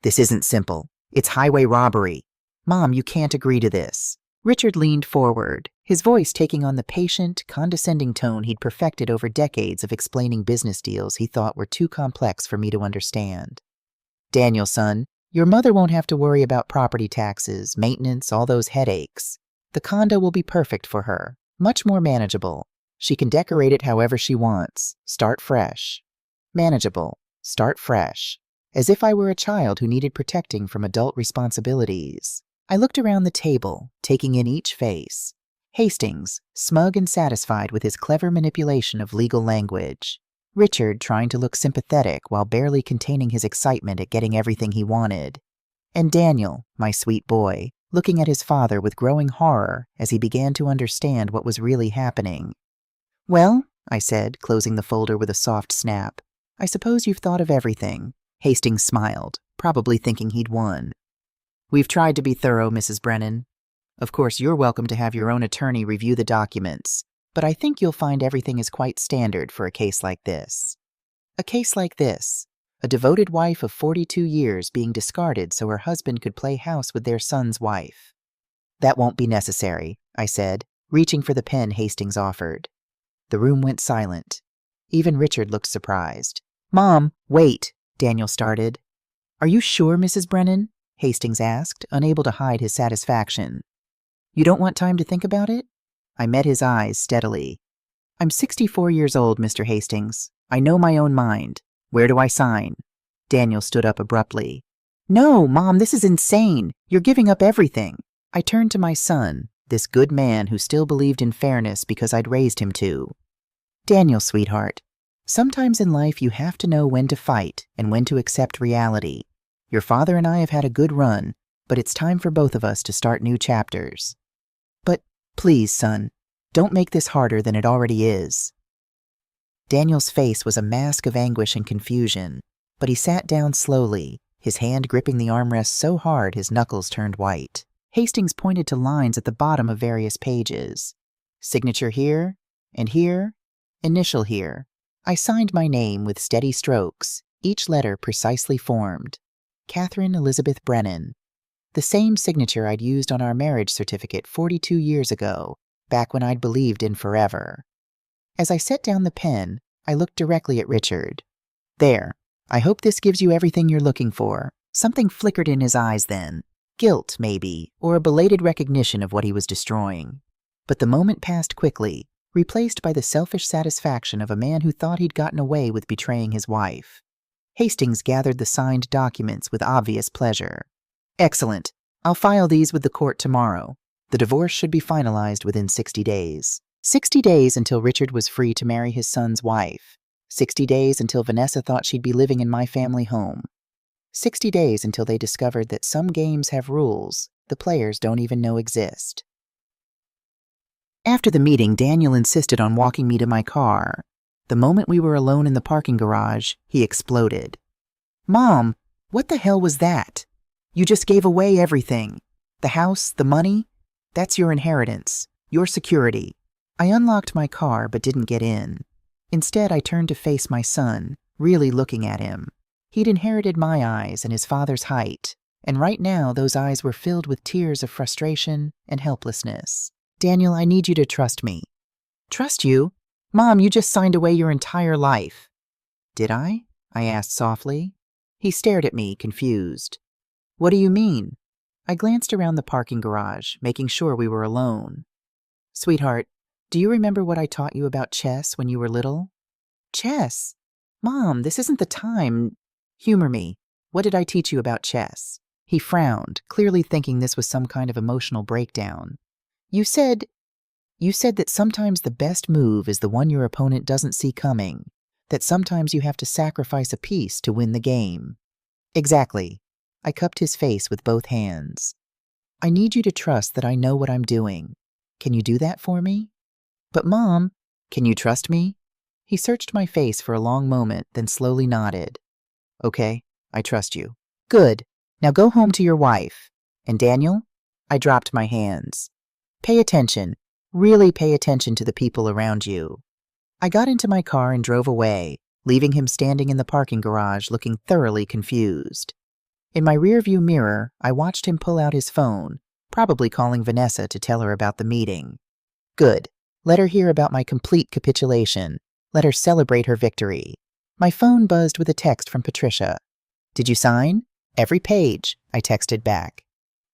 This isn't simple. It's highway robbery. Mom, you can't agree to this. Richard leaned forward, his voice taking on the patient, condescending tone he'd perfected over decades of explaining business deals he thought were too complex for me to understand. Daniel, son, your mother won't have to worry about property taxes, maintenance, all those headaches. The condo will be perfect for her, much more manageable. She can decorate it however she wants. Start fresh. Manageable. Start fresh. As if I were a child who needed protecting from adult responsibilities. I looked around the table, taking in each face. Hastings, smug and satisfied with his clever manipulation of legal language. Richard trying to look sympathetic while barely containing his excitement at getting everything he wanted. And Daniel, my sweet boy, looking at his father with growing horror as he began to understand what was really happening. Well, I said, closing the folder with a soft snap, I suppose you've thought of everything. Hastings smiled, probably thinking he'd won. We've tried to be thorough, Mrs. Brennan. Of course, you're welcome to have your own attorney review the documents, but I think you'll find everything is quite standard for a case like this. A case like this, a devoted wife of 42 years being discarded so her husband could play house with their son's wife. That won't be necessary, I said, reaching for the pen Hastings offered. The room went silent. Even Richard looked surprised. Mom, wait, Daniel started. Are you sure, Mrs. Brennan? Hastings asked, unable to hide his satisfaction. You don't want time to think about it? I met his eyes steadily. I'm 64 years old, Mr. Hastings. I know my own mind. Where do I sign? Daniel stood up abruptly. No, Mom, this is insane. You're giving up everything. I turned to my son, this good man who still believed in fairness because I'd raised him to. Daniel, sweetheart, sometimes in life you have to know when to fight and when to accept reality. Your father and I have had a good run, but it's time for both of us to start new chapters. But please, son, don't make this harder than it already is. Daniel's face was a mask of anguish and confusion, but he sat down slowly, his hand gripping the armrest so hard his knuckles turned white. Hastings pointed to lines at the bottom of various pages. Signature here, and here, initial here. I signed my name with steady strokes, each letter precisely formed. Catherine Elizabeth Brennan. The same signature I'd used on our marriage certificate 42 years ago, back when I'd believed in forever. As I set down the pen, I looked directly at Richard. There, I hope this gives you everything you're looking for. Something flickered in his eyes then. Guilt, maybe, or a belated recognition of what he was destroying. But the moment passed quickly, replaced by the selfish satisfaction of a man who thought he'd gotten away with betraying his wife. Hastings gathered the signed documents with obvious pleasure. Excellent. I'll file these with the court tomorrow. The divorce should be finalized within 60 days. 60 days until Richard was free to marry his son's wife. 60 days until Vanessa thought she'd be living in my family home. 60 days until they discovered that some games have rules the players don't even know exist. After the meeting, Daniel insisted on walking me to my car. The moment we were alone in the parking garage, he exploded. "Mom, what the hell was that? You just gave away everything. The house, the money, that's your inheritance, your security." I unlocked my car but didn't get in. Instead, I turned to face my son, really looking at him. He'd inherited my eyes and his father's height, and right now those eyes were filled with tears of frustration and helplessness. "Daniel, I need you to trust me." "Trust you? Mom, you just signed away your entire life." "Did I?" I asked softly. He stared at me, confused. "What do you mean?" I glanced around the parking garage, making sure we were alone. "Sweetheart, do you remember what I taught you about chess when you were little?" "Chess? Mom, this isn't the time." "Humor me. What did I teach you about chess?" He frowned, clearly thinking this was some kind of emotional breakdown. You said that sometimes the best move is the one your opponent doesn't see coming, that sometimes you have to sacrifice a piece to win the game." "Exactly." I cupped his face with both hands. "I need you to trust that I know what I'm doing. Can you do that for me?" "But Mom, can you trust me?" He searched my face for a long moment, then slowly nodded. "Okay, I trust you." "Good. Now go home to your wife. And Daniel?" I dropped my hands. "Pay attention. Really pay attention to the people around you." I got into my car and drove away, leaving him standing in the parking garage looking thoroughly confused. In my rearview mirror, I watched him pull out his phone, probably calling Vanessa to tell her about the meeting. Good. Let her hear about my complete capitulation. Let her celebrate her victory. My phone buzzed with a text from Patricia. "Did you sign?" "Every page," I texted back.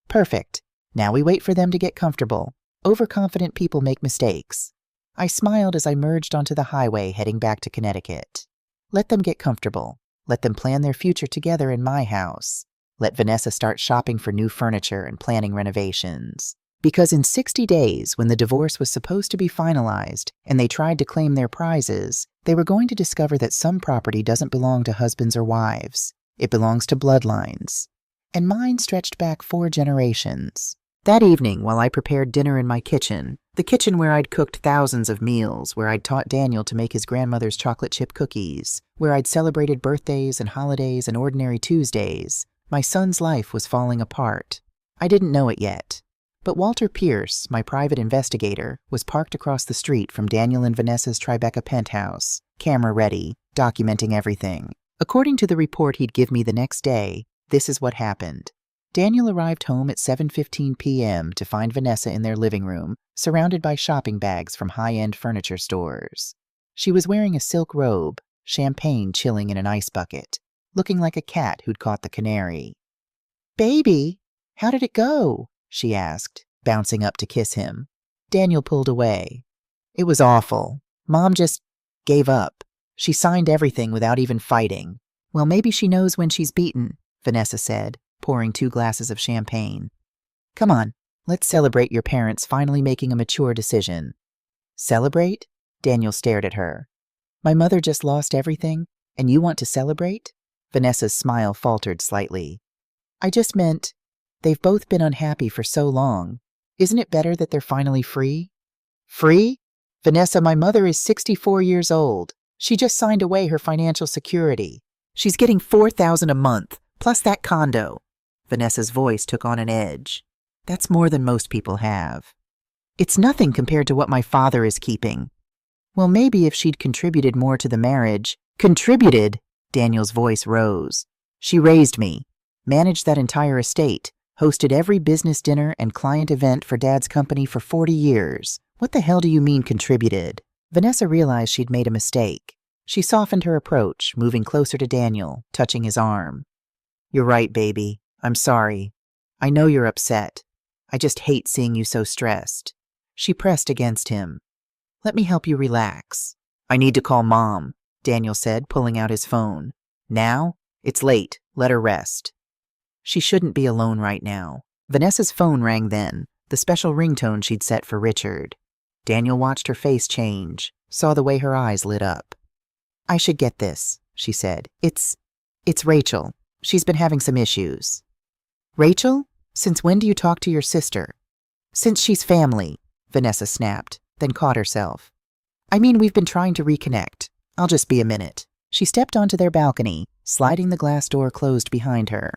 "Perfect. Now we wait for them to get comfortable. Overconfident people make mistakes." I smiled as I merged onto the highway heading back to Connecticut. Let them get comfortable. Let them plan their future together in my house. Let Vanessa start shopping for new furniture and planning renovations. Because in 60 days, when the divorce was supposed to be finalized and they tried to claim their prizes, they were going to discover that some property doesn't belong to husbands or wives. It belongs to bloodlines. And mine stretched back 4 generations. That evening, while I prepared dinner in my kitchen, the kitchen where I'd cooked thousands of meals, where I'd taught Daniel to make his grandmother's chocolate chip cookies, where I'd celebrated birthdays and holidays and ordinary Tuesdays, my son's life was falling apart. I didn't know it yet. But Walter Pierce, my private investigator, was parked across the street from Daniel and Vanessa's Tribeca penthouse, camera ready, documenting everything. According to the report he'd give me the next day, this is what happened. Daniel arrived home at 7:15 p.m. to find Vanessa in their living room, surrounded by shopping bags from high-end furniture stores. She was wearing a silk robe, champagne chilling in an ice bucket, looking like a cat who'd caught the canary. "Baby, how did it go?" she asked, bouncing up to kiss him. Daniel pulled away. "It was awful. Mom just gave up. She signed everything without even fighting." "Well, maybe she knows when she's beaten," Vanessa said, pouring 2 glasses of champagne. "Come on, let's celebrate your parents finally making a mature decision." "Celebrate?" Daniel stared at her. "My mother just lost everything, and you want to celebrate?" Vanessa's smile faltered slightly. "I just meant, they've both been unhappy for so long. Isn't it better that they're finally free?" "Free? Vanessa, my mother is 64 years old. She just signed away her financial security. She's getting $4,000 a month, plus that condo." Vanessa's voice took on an edge. "That's more than most people have." "It's nothing compared to what my father is keeping." "Well, maybe if she'd contributed more to the marriage." "Contributed?" Daniel's voice rose. "She raised me, managed that entire estate, hosted every business dinner and client event for Dad's company for 40 years. What the hell do you mean contributed?" Vanessa realized she'd made a mistake. She softened her approach, moving closer to Daniel, touching his arm. "You're right, baby. I'm sorry. I know you're upset. I just hate seeing you so stressed." She pressed against him. "Let me help you relax." "I need to call Mom," Daniel said, pulling out his phone. "Now? It's late. Let her rest." She shouldn't be alone right now. Vanessa's phone rang then, the special ringtone she'd set for Richard. Daniel watched her face change, saw the way her eyes lit up. "I should get this," she said. It's Rachel. She's been having some issues." "Rachel?" Since when do you talk to your sister? Since she's family, Vanessa snapped, then caught herself. I mean, we've been trying to reconnect. I'll just be a minute. She stepped onto their balcony, sliding the glass door closed behind her.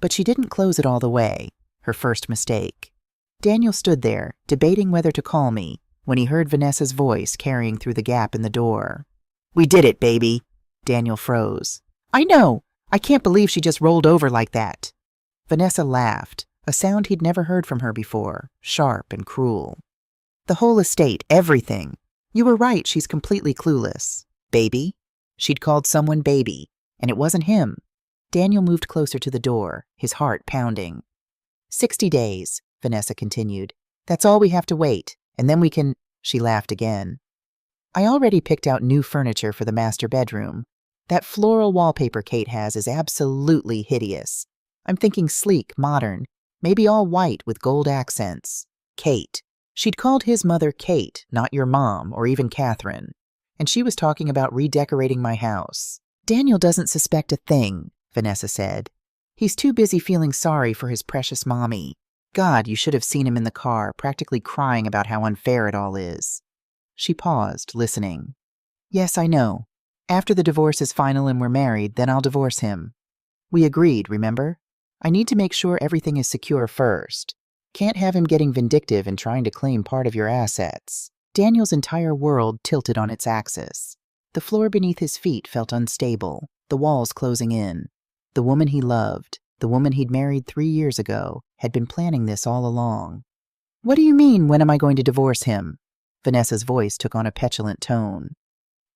But she didn't close it all the way, her first mistake. Daniel stood there, debating whether to call me, when he heard Vanessa's voice carrying through the gap in the door. We did it, baby. Daniel froze. I know. I can't believe she just rolled over like that. Vanessa laughed, a sound he'd never heard from her before, sharp and cruel. The whole estate, everything. You were right, she's completely clueless. Baby? She'd called someone baby, and it wasn't him. Daniel moved closer to the door, his heart pounding. 60 days, Vanessa continued. That's all we have to wait, and then we can… She laughed again. I already picked out new furniture for the master bedroom. That floral wallpaper Kate has is absolutely hideous. I'm thinking sleek, modern, maybe all white with gold accents. Kate. She'd called his mother Kate, not your mom or even Catherine. And she was talking about redecorating my house. Daniel doesn't suspect a thing, Vanessa said. He's too busy feeling sorry for his precious mommy. God, you should have seen him in the car, practically crying about how unfair it all is. She paused, listening. Yes, I know. After the divorce is final and we're married, then I'll divorce him. We agreed, remember? I need to make sure everything is secure first. Can't have him getting vindictive and trying to claim part of your assets. Daniel's entire world tilted on its axis. The floor beneath his feet felt unstable, the walls closing in. The woman he loved, the woman he'd married 3 years ago, had been planning this all along. What do you mean, when am I going to divorce him? Vanessa's voice took on a petulant tone.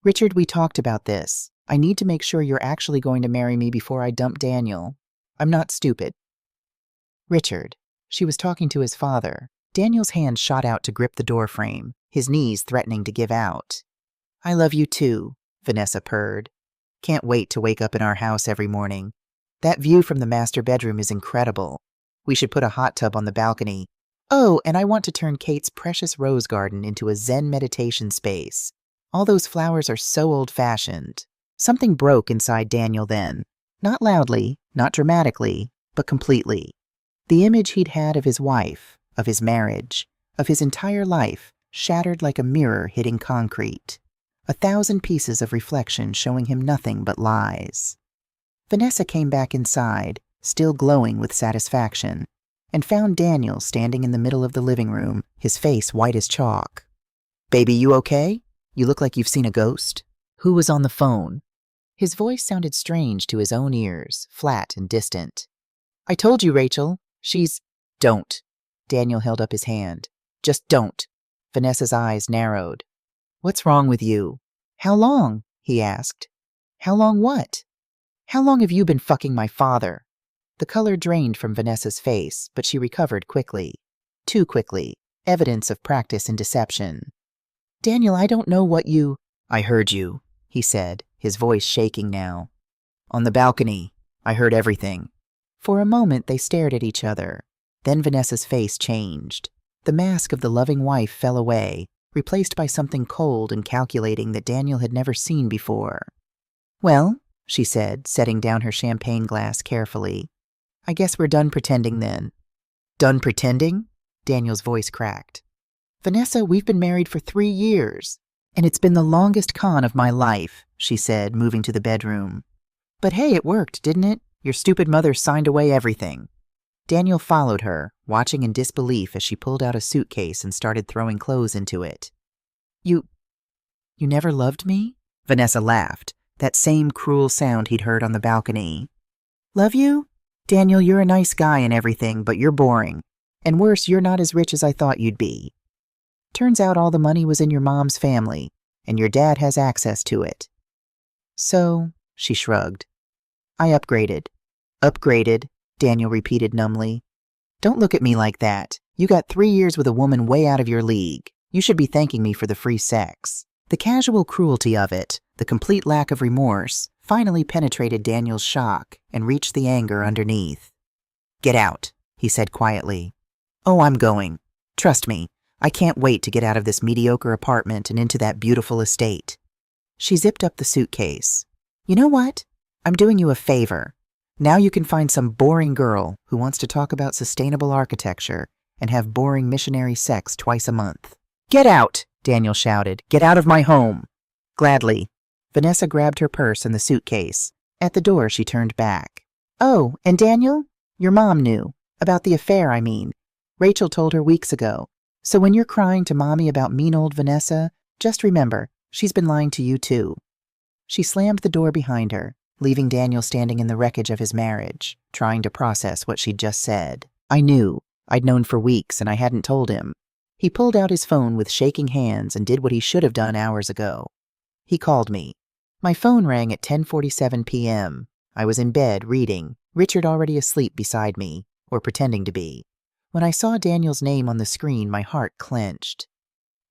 Richard, we talked about this. I need to make sure you're actually going to marry me before I dump Daniel. I'm not stupid. Richard. She was talking to his father. Daniel's hand shot out to grip the doorframe, his knees threatening to give out. I love you too, Vanessa purred. Can't wait to wake up in our house every morning. That view from the master bedroom is incredible. We should put a hot tub on the balcony. Oh, and I want to turn Kate's precious rose garden into a Zen meditation space. All those flowers are so old-fashioned. Something broke inside Daniel then. Not loudly, not dramatically, but completely. The image he'd had of his wife, of his marriage, of his entire life, shattered like a mirror hitting concrete. 1,000 pieces of reflection showing him nothing but lies. Vanessa came back inside, still glowing with satisfaction, and found Daniel standing in the middle of the living room, his face white as chalk. Baby, you okay? You look like you've seen a ghost. Who was on the phone? His voice sounded strange to his own ears, flat and distant. I told you, Rachel. She's… Don't. Daniel held up his hand. Just don't. Vanessa's eyes narrowed. What's wrong with you? How long? He asked. How long what? How long have you been fucking my father? The color drained from Vanessa's face, but she recovered quickly. Too quickly. Evidence of practice in deception. Daniel, I don't know what you… I heard you, he said, his voice shaking now. On the balcony. I heard everything. For a moment they stared at each other. Then Vanessa's face changed. The mask of the loving wife fell away, replaced by something cold and calculating that Daniel had never seen before. Well, she said, setting down her champagne glass carefully. I guess we're done pretending then. Done pretending? Daniel's voice cracked. Vanessa, we've been married for 3 years, and it's been the longest con of my life, she said, moving to the bedroom. But hey, it worked, didn't it? Your stupid mother signed away everything. Daniel followed her, watching in disbelief as she pulled out a suitcase and started throwing clothes into it. You never loved me? Vanessa laughed, that same cruel sound he'd heard on the balcony. Love you? Daniel, you're a nice guy and everything, but you're boring. And worse, you're not as rich as I thought you'd be. Turns out all the money was in your mom's family, and your dad has access to it. So, she shrugged. I upgraded. Upgraded, Daniel repeated numbly. Don't look at me like that. You got 3 years with a woman way out of your league. You should be thanking me for the free sex. The casual cruelty of it, the complete lack of remorse, finally penetrated Daniel's shock and reached the anger underneath. Get out, he said quietly. Oh, I'm going. Trust me, I can't wait to get out of this mediocre apartment and into that beautiful estate. She zipped up the suitcase. You know what? I'm doing you a favor. Now you can find some boring girl who wants to talk about sustainable architecture and have boring missionary sex twice a month. Get out, Daniel shouted. Get out of my home. Gladly. Vanessa grabbed her purse and the suitcase. At the door, she turned back. Oh, and Daniel? Your mom knew. About the affair, I mean. Rachel told her weeks ago. So when you're crying to Mommy about mean old Vanessa, just remember, she's been lying to you too. She slammed the door behind her, leaving Daniel standing in the wreckage of his marriage, trying to process what she'd just said. I knew. I'd known for weeks, and I hadn't told him. He pulled out his phone with shaking hands and did what he should have done hours ago. He called me. My phone rang at 10:47 p.m. I was in bed, reading, Richard already asleep beside me, or pretending to be. When I saw Daniel's name on the screen, my heart clenched.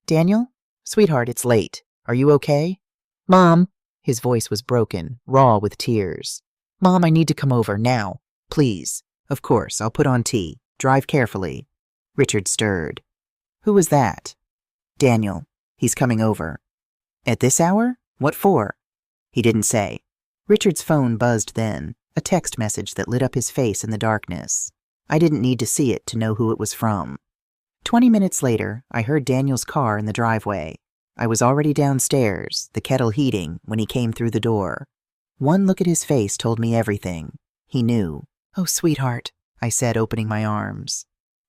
Daniel? Sweetheart, it's late. Are you okay? Mom! His voice was broken, raw with tears. Mom, I need to come over, now. Please. Of course, I'll put on tea. Drive carefully. Richard stirred. Who was that? Daniel. He's coming over. At this hour? What for? He didn't say. Richard's phone buzzed then, a text message that lit up his face in the darkness. I didn't need to see it to know who it was from. 20 minutes later, I heard Daniel's car in the driveway. I was already downstairs, the kettle heating, when he came through the door. One look at his face told me everything. He knew. Oh, sweetheart, I said, opening my arms.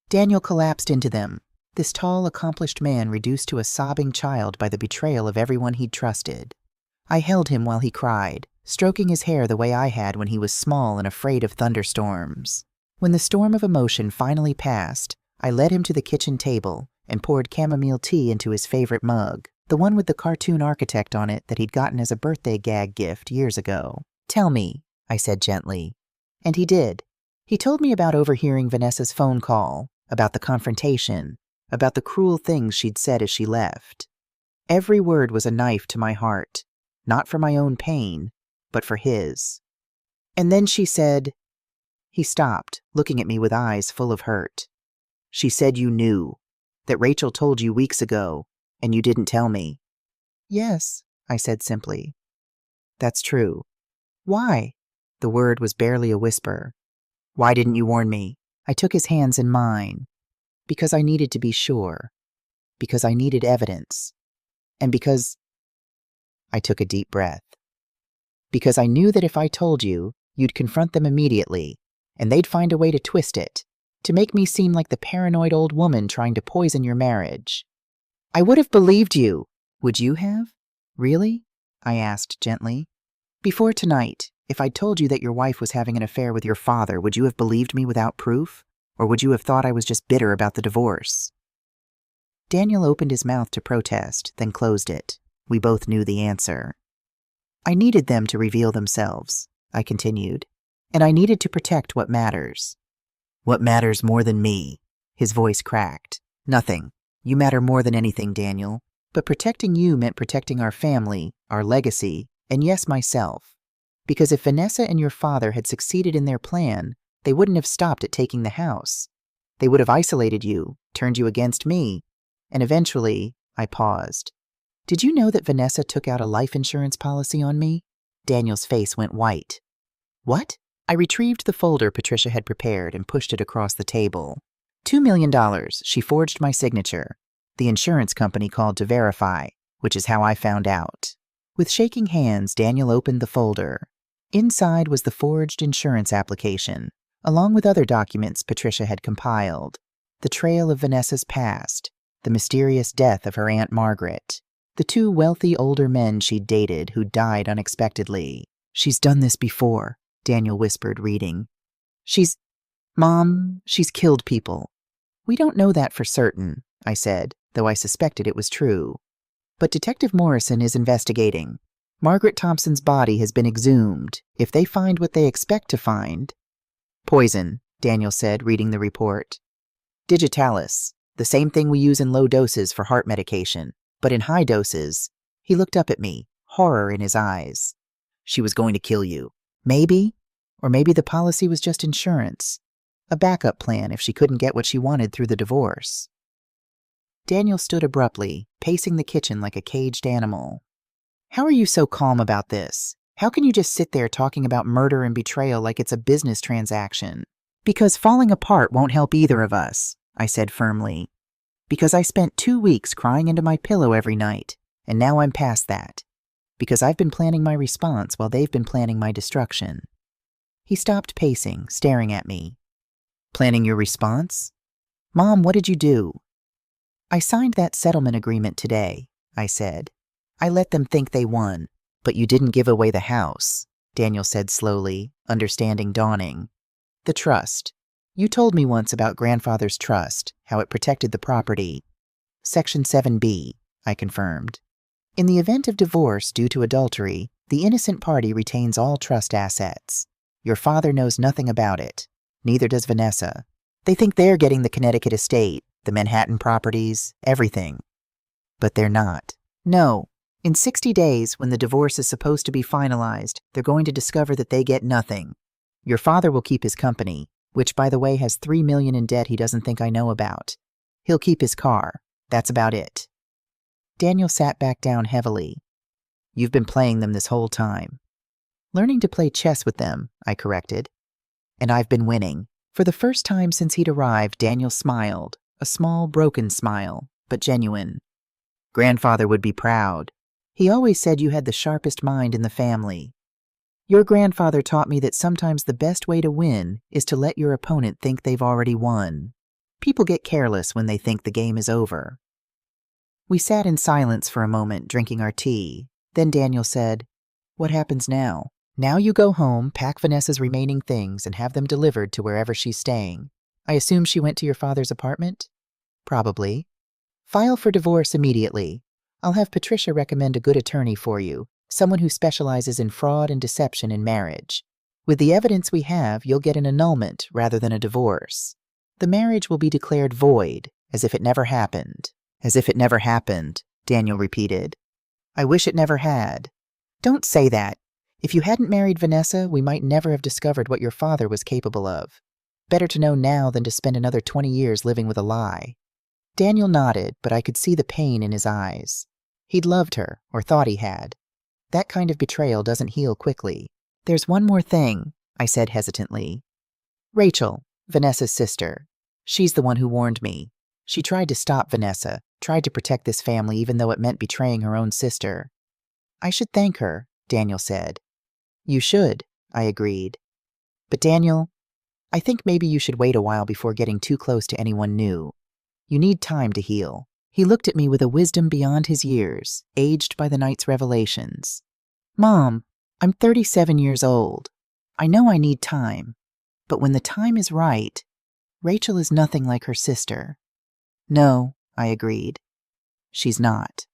Daniel collapsed into them, this tall, accomplished man reduced to a sobbing child by the betrayal of everyone he'd trusted. I held him while he cried, stroking his hair the way I had when he was small and afraid of thunderstorms. When the storm of emotion finally passed, I led him to the kitchen table and poured chamomile tea into his favorite mug, the one with the cartoon architect on it that he'd gotten as a birthday gag gift years ago. Tell me, I said gently. And he did. He told me about overhearing Vanessa's phone call, about the confrontation, about the cruel things she'd said as she left. Every word was a knife to my heart, not for my own pain, but for his. And then she said... He stopped, looking at me with eyes full of hurt. She said you knew, that Rachel told you weeks ago, and you didn't tell me. Yes, I said simply. That's true. Why? The word was barely a whisper. Why didn't you warn me? I took his hands in mine. Because I needed to be sure. Because I needed evidence. And because... I took a deep breath. Because I knew that if I told you, you'd confront them immediately, and they'd find a way to twist it, to make me seem like the paranoid old woman trying to poison your marriage. I would have believed you. Would you have? Really? I asked gently. Before tonight, if I'd told you that your wife was having an affair with your father, would you have believed me without proof? Or would you have thought I was just bitter about the divorce? Daniel opened his mouth to protest, then closed it. We both knew the answer. I needed them to reveal themselves, I continued, and I needed to protect what matters. What matters more than me? His voice cracked. Nothing. You matter more than anything, Daniel. But protecting you meant protecting our family, our legacy, and yes, myself. Because if Vanessa and your father had succeeded in their plan, they wouldn't have stopped at taking the house. They would have isolated you, turned you against me, and eventually, I paused. Did you know that Vanessa took out a life insurance policy on me? Daniel's face went white. What? I retrieved the folder Patricia had prepared and pushed it across the table. $2 million. She forged my signature. The insurance company called to verify, which is how I found out. With shaking hands, Daniel opened the folder. Inside was the forged insurance application, along with other documents Patricia had compiled. The trail of Vanessa's past, the mysterious death of her Aunt Margaret, the 2 wealthy older men she'd dated who died unexpectedly. She's done this before, Daniel whispered, reading. Mom, she's killed people. We don't know that for certain, I said, though I suspected it was true. But Detective Morrison is investigating. Margaret Thompson's body has been exhumed. If they find what they expect to find... Poison, Daniel said, reading the report. Digitalis, the same thing we use in low doses for heart medication. But in high doses... He looked up at me, horror in his eyes. She was going to kill you. Maybe. Or maybe the policy was just insurance. A backup plan if she couldn't get what she wanted through the divorce. Daniel stood abruptly, pacing the kitchen like a caged animal. How are you so calm about this? How can you just sit there talking about murder and betrayal like it's a business transaction? Because falling apart won't help either of us, I said firmly. Because I spent 2 weeks crying into my pillow every night, and now I'm past that. Because I've been planning my response while they've been planning my destruction. He stopped pacing, staring at me. Planning your response? Mom, what did you do? I signed that settlement agreement today, I said. I let them think they won. But you didn't give away the house, Daniel said slowly, understanding dawning. The trust. You told me once about grandfather's trust, how it protected the property. Section 7B, I confirmed. In the event of divorce due to adultery, the innocent party retains all trust assets. Your father knows nothing about it. Neither does Vanessa. They think they're getting the Connecticut estate, the Manhattan properties, everything. But they're not. No. In 60 days, when the divorce is supposed to be finalized, they're going to discover that they get nothing. Your father will keep his company, which, by the way, has $3 million in debt he doesn't think I know about. He'll keep his car. That's about it. Daniel sat back down heavily. You've been playing them this whole time. Learning to play chess with them, I corrected. And I've been winning. For the first time since he'd arrived, Daniel smiled, a small, broken smile, but genuine. Grandfather would be proud. He always said you had the sharpest mind in the family. Your grandfather taught me that sometimes the best way to win is to let your opponent think they've already won. People get careless when they think the game is over. We sat in silence for a moment, drinking our tea. Then Daniel said, What happens now? Now you go home, pack Vanessa's remaining things, and have them delivered to wherever she's staying. I assume she went to your father's apartment? Probably. File for divorce immediately. I'll have Patricia recommend a good attorney for you, someone who specializes in fraud and deception in marriage. With the evidence we have, you'll get an annulment rather than a divorce. The marriage will be declared void, as if it never happened. As if it never happened, Daniel repeated. I wish it never had. Don't say that. If you hadn't married Vanessa, we might never have discovered what your father was capable of. Better to know now than to spend another 20 years living with a lie. Daniel nodded, but I could see the pain in his eyes. He'd loved her, or thought he had. That kind of betrayal doesn't heal quickly. There's one more thing, I said hesitantly. Rachel, Vanessa's sister. She's the one who warned me. She tried to stop Vanessa, tried to protect this family even though it meant betraying her own sister. I should thank her, Daniel said. You should, I agreed. But Daniel, I think maybe you should wait a while before getting too close to anyone new. You need time to heal. He looked at me with a wisdom beyond his years, aged by the night's revelations. Mom, I'm 37 years old. I know I need time. But when the time is right, Rachel is nothing like her sister. No, I agreed. She's not.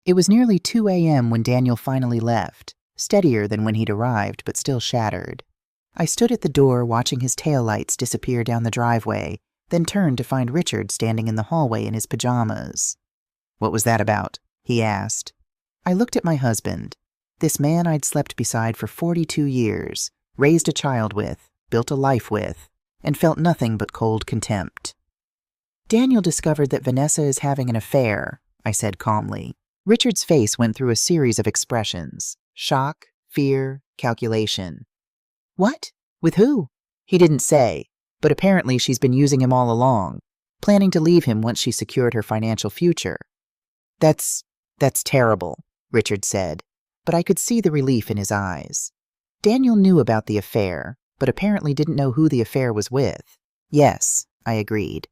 It was nearly 2 a.m. when Daniel finally left, steadier than when he'd arrived, but still shattered. I stood at the door watching his taillights disappear down the driveway, then turned to find Richard standing in the hallway in his pajamas. What was that about? He asked. I looked at my husband, this man I'd slept beside for 42 years, raised a child with, built a life with, and felt nothing but cold contempt. Daniel discovered that Vanessa is having an affair, I said calmly. Richard's face went through a series of expressions: shock, fear, calculation. What? With who? He didn't say, but apparently she's been using him all along, planning to leave him once she secured her financial future. That's terrible, Richard said, but I could see the relief in his eyes. Daniel knew about the affair, but apparently didn't know who the affair was with. Yes, I agreed.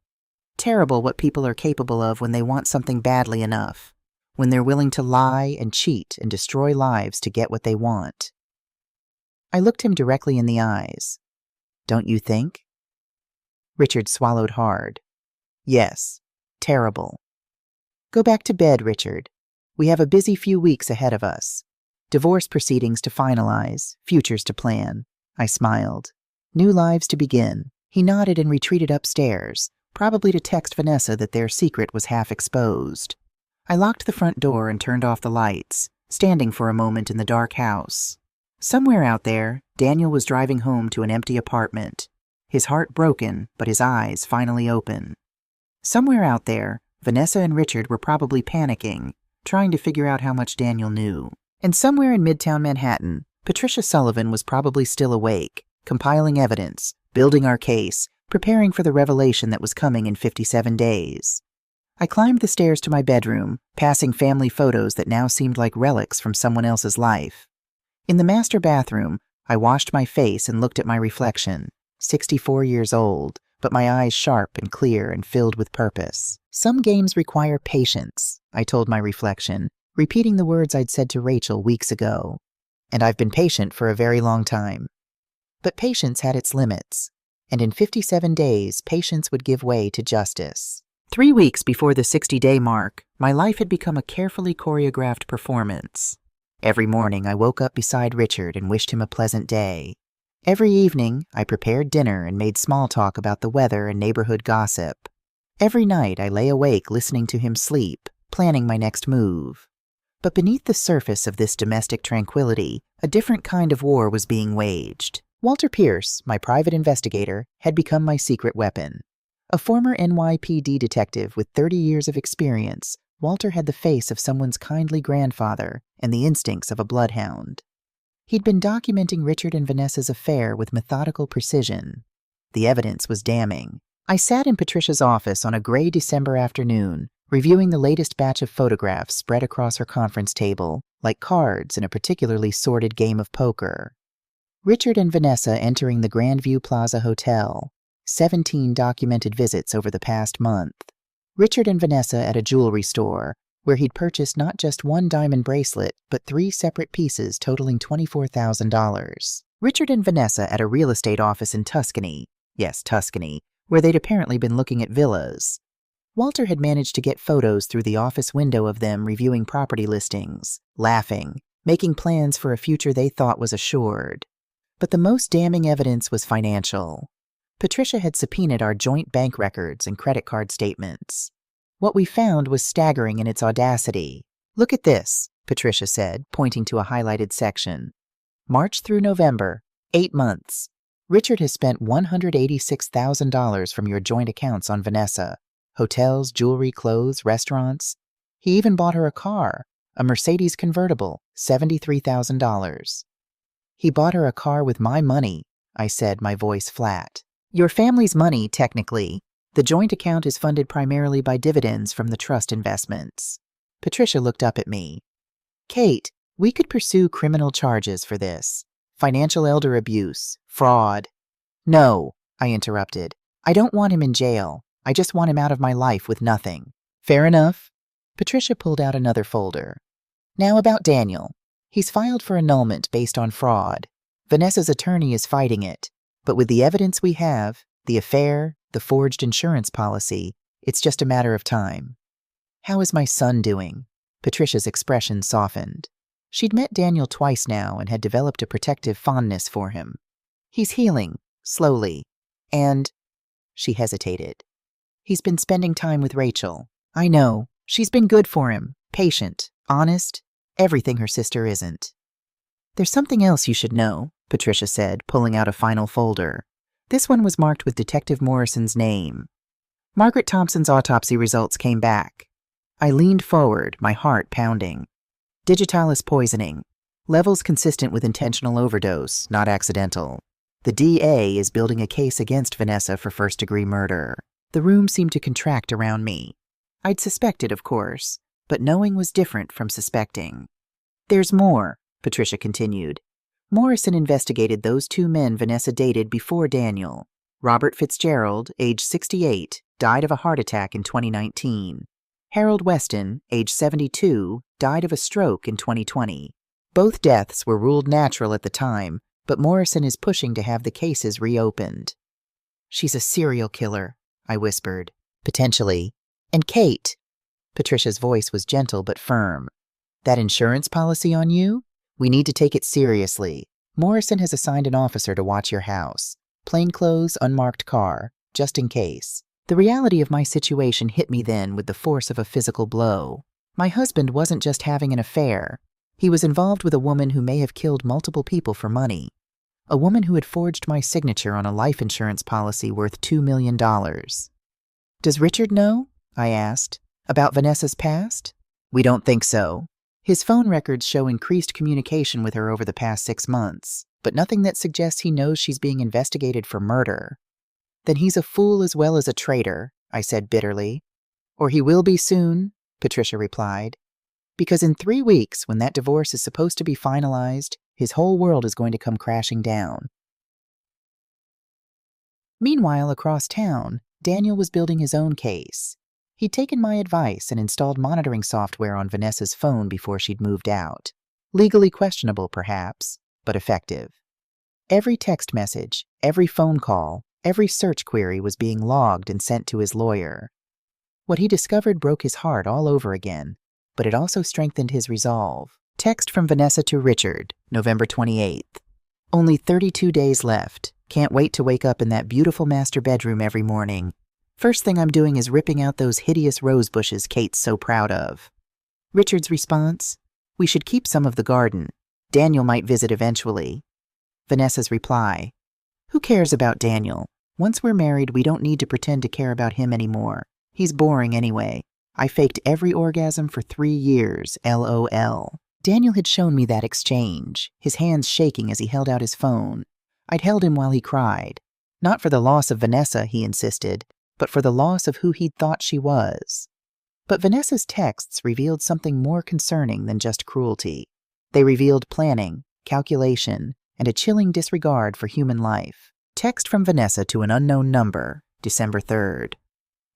Terrible what people are capable of when they want something badly enough, when they're willing to lie and cheat and destroy lives to get what they want. I looked him directly in the eyes. Don't you think? Richard swallowed hard. Yes, terrible. Go back to bed, Richard. We have a busy few weeks ahead of us. Divorce proceedings to finalize, futures to plan. I smiled. New lives to begin. He nodded and retreated upstairs, probably to text Vanessa that their secret was half exposed. I locked the front door and turned off the lights, standing for a moment in the dark house. Somewhere out there, Daniel was driving home to an empty apartment, his heart broken, but his eyes finally open. Somewhere out there, Vanessa and Richard were probably panicking, trying to figure out how much Daniel knew. And somewhere in Midtown Manhattan, Patricia Sullivan was probably still awake, compiling evidence, building our case, preparing for the revelation that was coming in 57 days. I climbed the stairs to my bedroom, passing family photos that now seemed like relics from someone else's life. In the master bathroom, I washed my face and looked at my reflection, 64 years old, but my eyes sharp and clear and filled with purpose. Some games require patience, I told my reflection, repeating the words I'd said to Rachel weeks ago. And I've been patient for a very long time. But patience had its limits, and in 57 days, patience would give way to justice. 3 weeks before the 60-day mark, my life had become a carefully choreographed performance. Every morning, I woke up beside Richard and wished him a pleasant day. Every evening, I prepared dinner and made small talk about the weather and neighborhood gossip. Every night, I lay awake listening to him sleep, planning my next move. But beneath the surface of this domestic tranquility, a different kind of war was being waged. Walter Pierce, my private investigator, had become my secret weapon. A former NYPD detective with 30 years of experience, Walter had the face of someone's kindly grandfather and the instincts of a bloodhound. He'd been documenting Richard and Vanessa's affair with methodical precision. The evidence was damning. I sat in Patricia's office on a gray December afternoon, reviewing the latest batch of photographs spread across her conference table, like cards in a particularly sordid game of poker. Richard and Vanessa entering the Grandview Plaza Hotel, 17 documented visits over the past month. Richard and Vanessa at a jewelry store, where he'd purchased not just one diamond bracelet, but 3 separate pieces totaling $24,000. Richard and Vanessa at a real estate office in Tuscany, yes, Tuscany, where they'd apparently been looking at villas. Walter had managed to get photos through the office window of them reviewing property listings, laughing, making plans for a future they thought was assured. But the most damning evidence was financial. Patricia had subpoenaed our joint bank records and credit card statements. What we found was staggering in its audacity. "Look at this," Patricia said, pointing to a highlighted section. "March through November, 8 months. Richard has spent $186,000 from your joint accounts on Vanessa. Hotels, jewelry, clothes, restaurants. He even bought her a car, a Mercedes convertible, $73,000. "He bought her a car with my money," I said, my voice flat. "Your family's money, technically. The joint account is funded primarily by dividends from the trust investments." Patricia looked up at me. "Kate, we could pursue criminal charges for this. Financial elder abuse, fraud." "No," I interrupted. "I don't want him in jail. I just want him out of my life with nothing." "Fair enough." Patricia pulled out another folder. "Now about Daniel. He's filed for annulment based on fraud. Vanessa's attorney is fighting it. But with the evidence we have, the affair, the forged insurance policy, it's just a matter of time." "How is my son doing?" Patricia's expression softened. She'd met Daniel twice now and had developed a protective fondness for him. "He's healing, slowly. And—" she hesitated. "He's been spending time with Rachel. I know. She's been good for him, patient, honest, everything her sister isn't." "There's something else you should know," Patricia said, pulling out a final folder. This one was marked with Detective Morrison's name. Margaret Thompson's autopsy results came back. I leaned forward, my heart pounding. Digitalis poisoning. Levels consistent with intentional overdose, not accidental. The DA is building a case against Vanessa for first-degree murder. The room seemed to contract around me. I'd suspected, of course, but knowing was different from suspecting. "There's more," Patricia continued. "Morrison investigated those 2 men Vanessa dated before Daniel. Robert Fitzgerald, age 68, died of a heart attack in 2019. Harold Weston, age 72, died of a stroke in 2020. Both deaths were ruled natural at the time, but Morrison is pushing to have the cases reopened." "She's a serial killer," I whispered. "Potentially. And Kate." Patricia's voice was gentle but firm. "That insurance policy on you? We need to take it seriously. Morrison has assigned an officer to watch your house. Plainclothes, unmarked car, just in case." The reality of my situation hit me then with the force of a physical blow. My husband wasn't just having an affair. He was involved with a woman who may have killed multiple people for money. A woman who had forged my signature on a life insurance policy worth $2 million. "Does Richard know?" I asked. "About Vanessa's past?" We don't think so. His phone records show increased communication with her over the past 6 months, but nothing that suggests he knows she's being investigated for murder. Then he's a fool as well as a traitor, I said bitterly. Or he will be soon, Patricia replied. Because in 3 weeks, when that divorce is supposed to be finalized, his whole world is going to come crashing down. Meanwhile, across town, Daniel was building his own case. He'd taken my advice and installed monitoring software on Vanessa's phone before she'd moved out. Legally questionable, perhaps, but effective. Every text message, every phone call, every search query was being logged and sent to his lawyer. What he discovered broke his heart all over again, but it also strengthened his resolve. Text from Vanessa to Richard, November 28th. Only 32 days left. Can't wait to wake up in that beautiful master bedroom every morning. First thing I'm doing is ripping out those hideous rose bushes Kate's so proud of. Richard's response? We should keep some of the garden. Daniel might visit eventually. Vanessa's reply? Who cares about Daniel? Once we're married, we don't need to pretend to care about him anymore. He's boring anyway. I faked every orgasm for 3 years, LOL. Daniel had shown me that exchange, his hands shaking as he held out his phone. I'd held him while he cried. Not for the loss of Vanessa, he insisted, but for the loss of who he'd thought she was. But Vanessa's texts revealed something more concerning than just cruelty. They revealed planning, calculation, and a chilling disregard for human life. Text from Vanessa to an unknown number, December 3rd.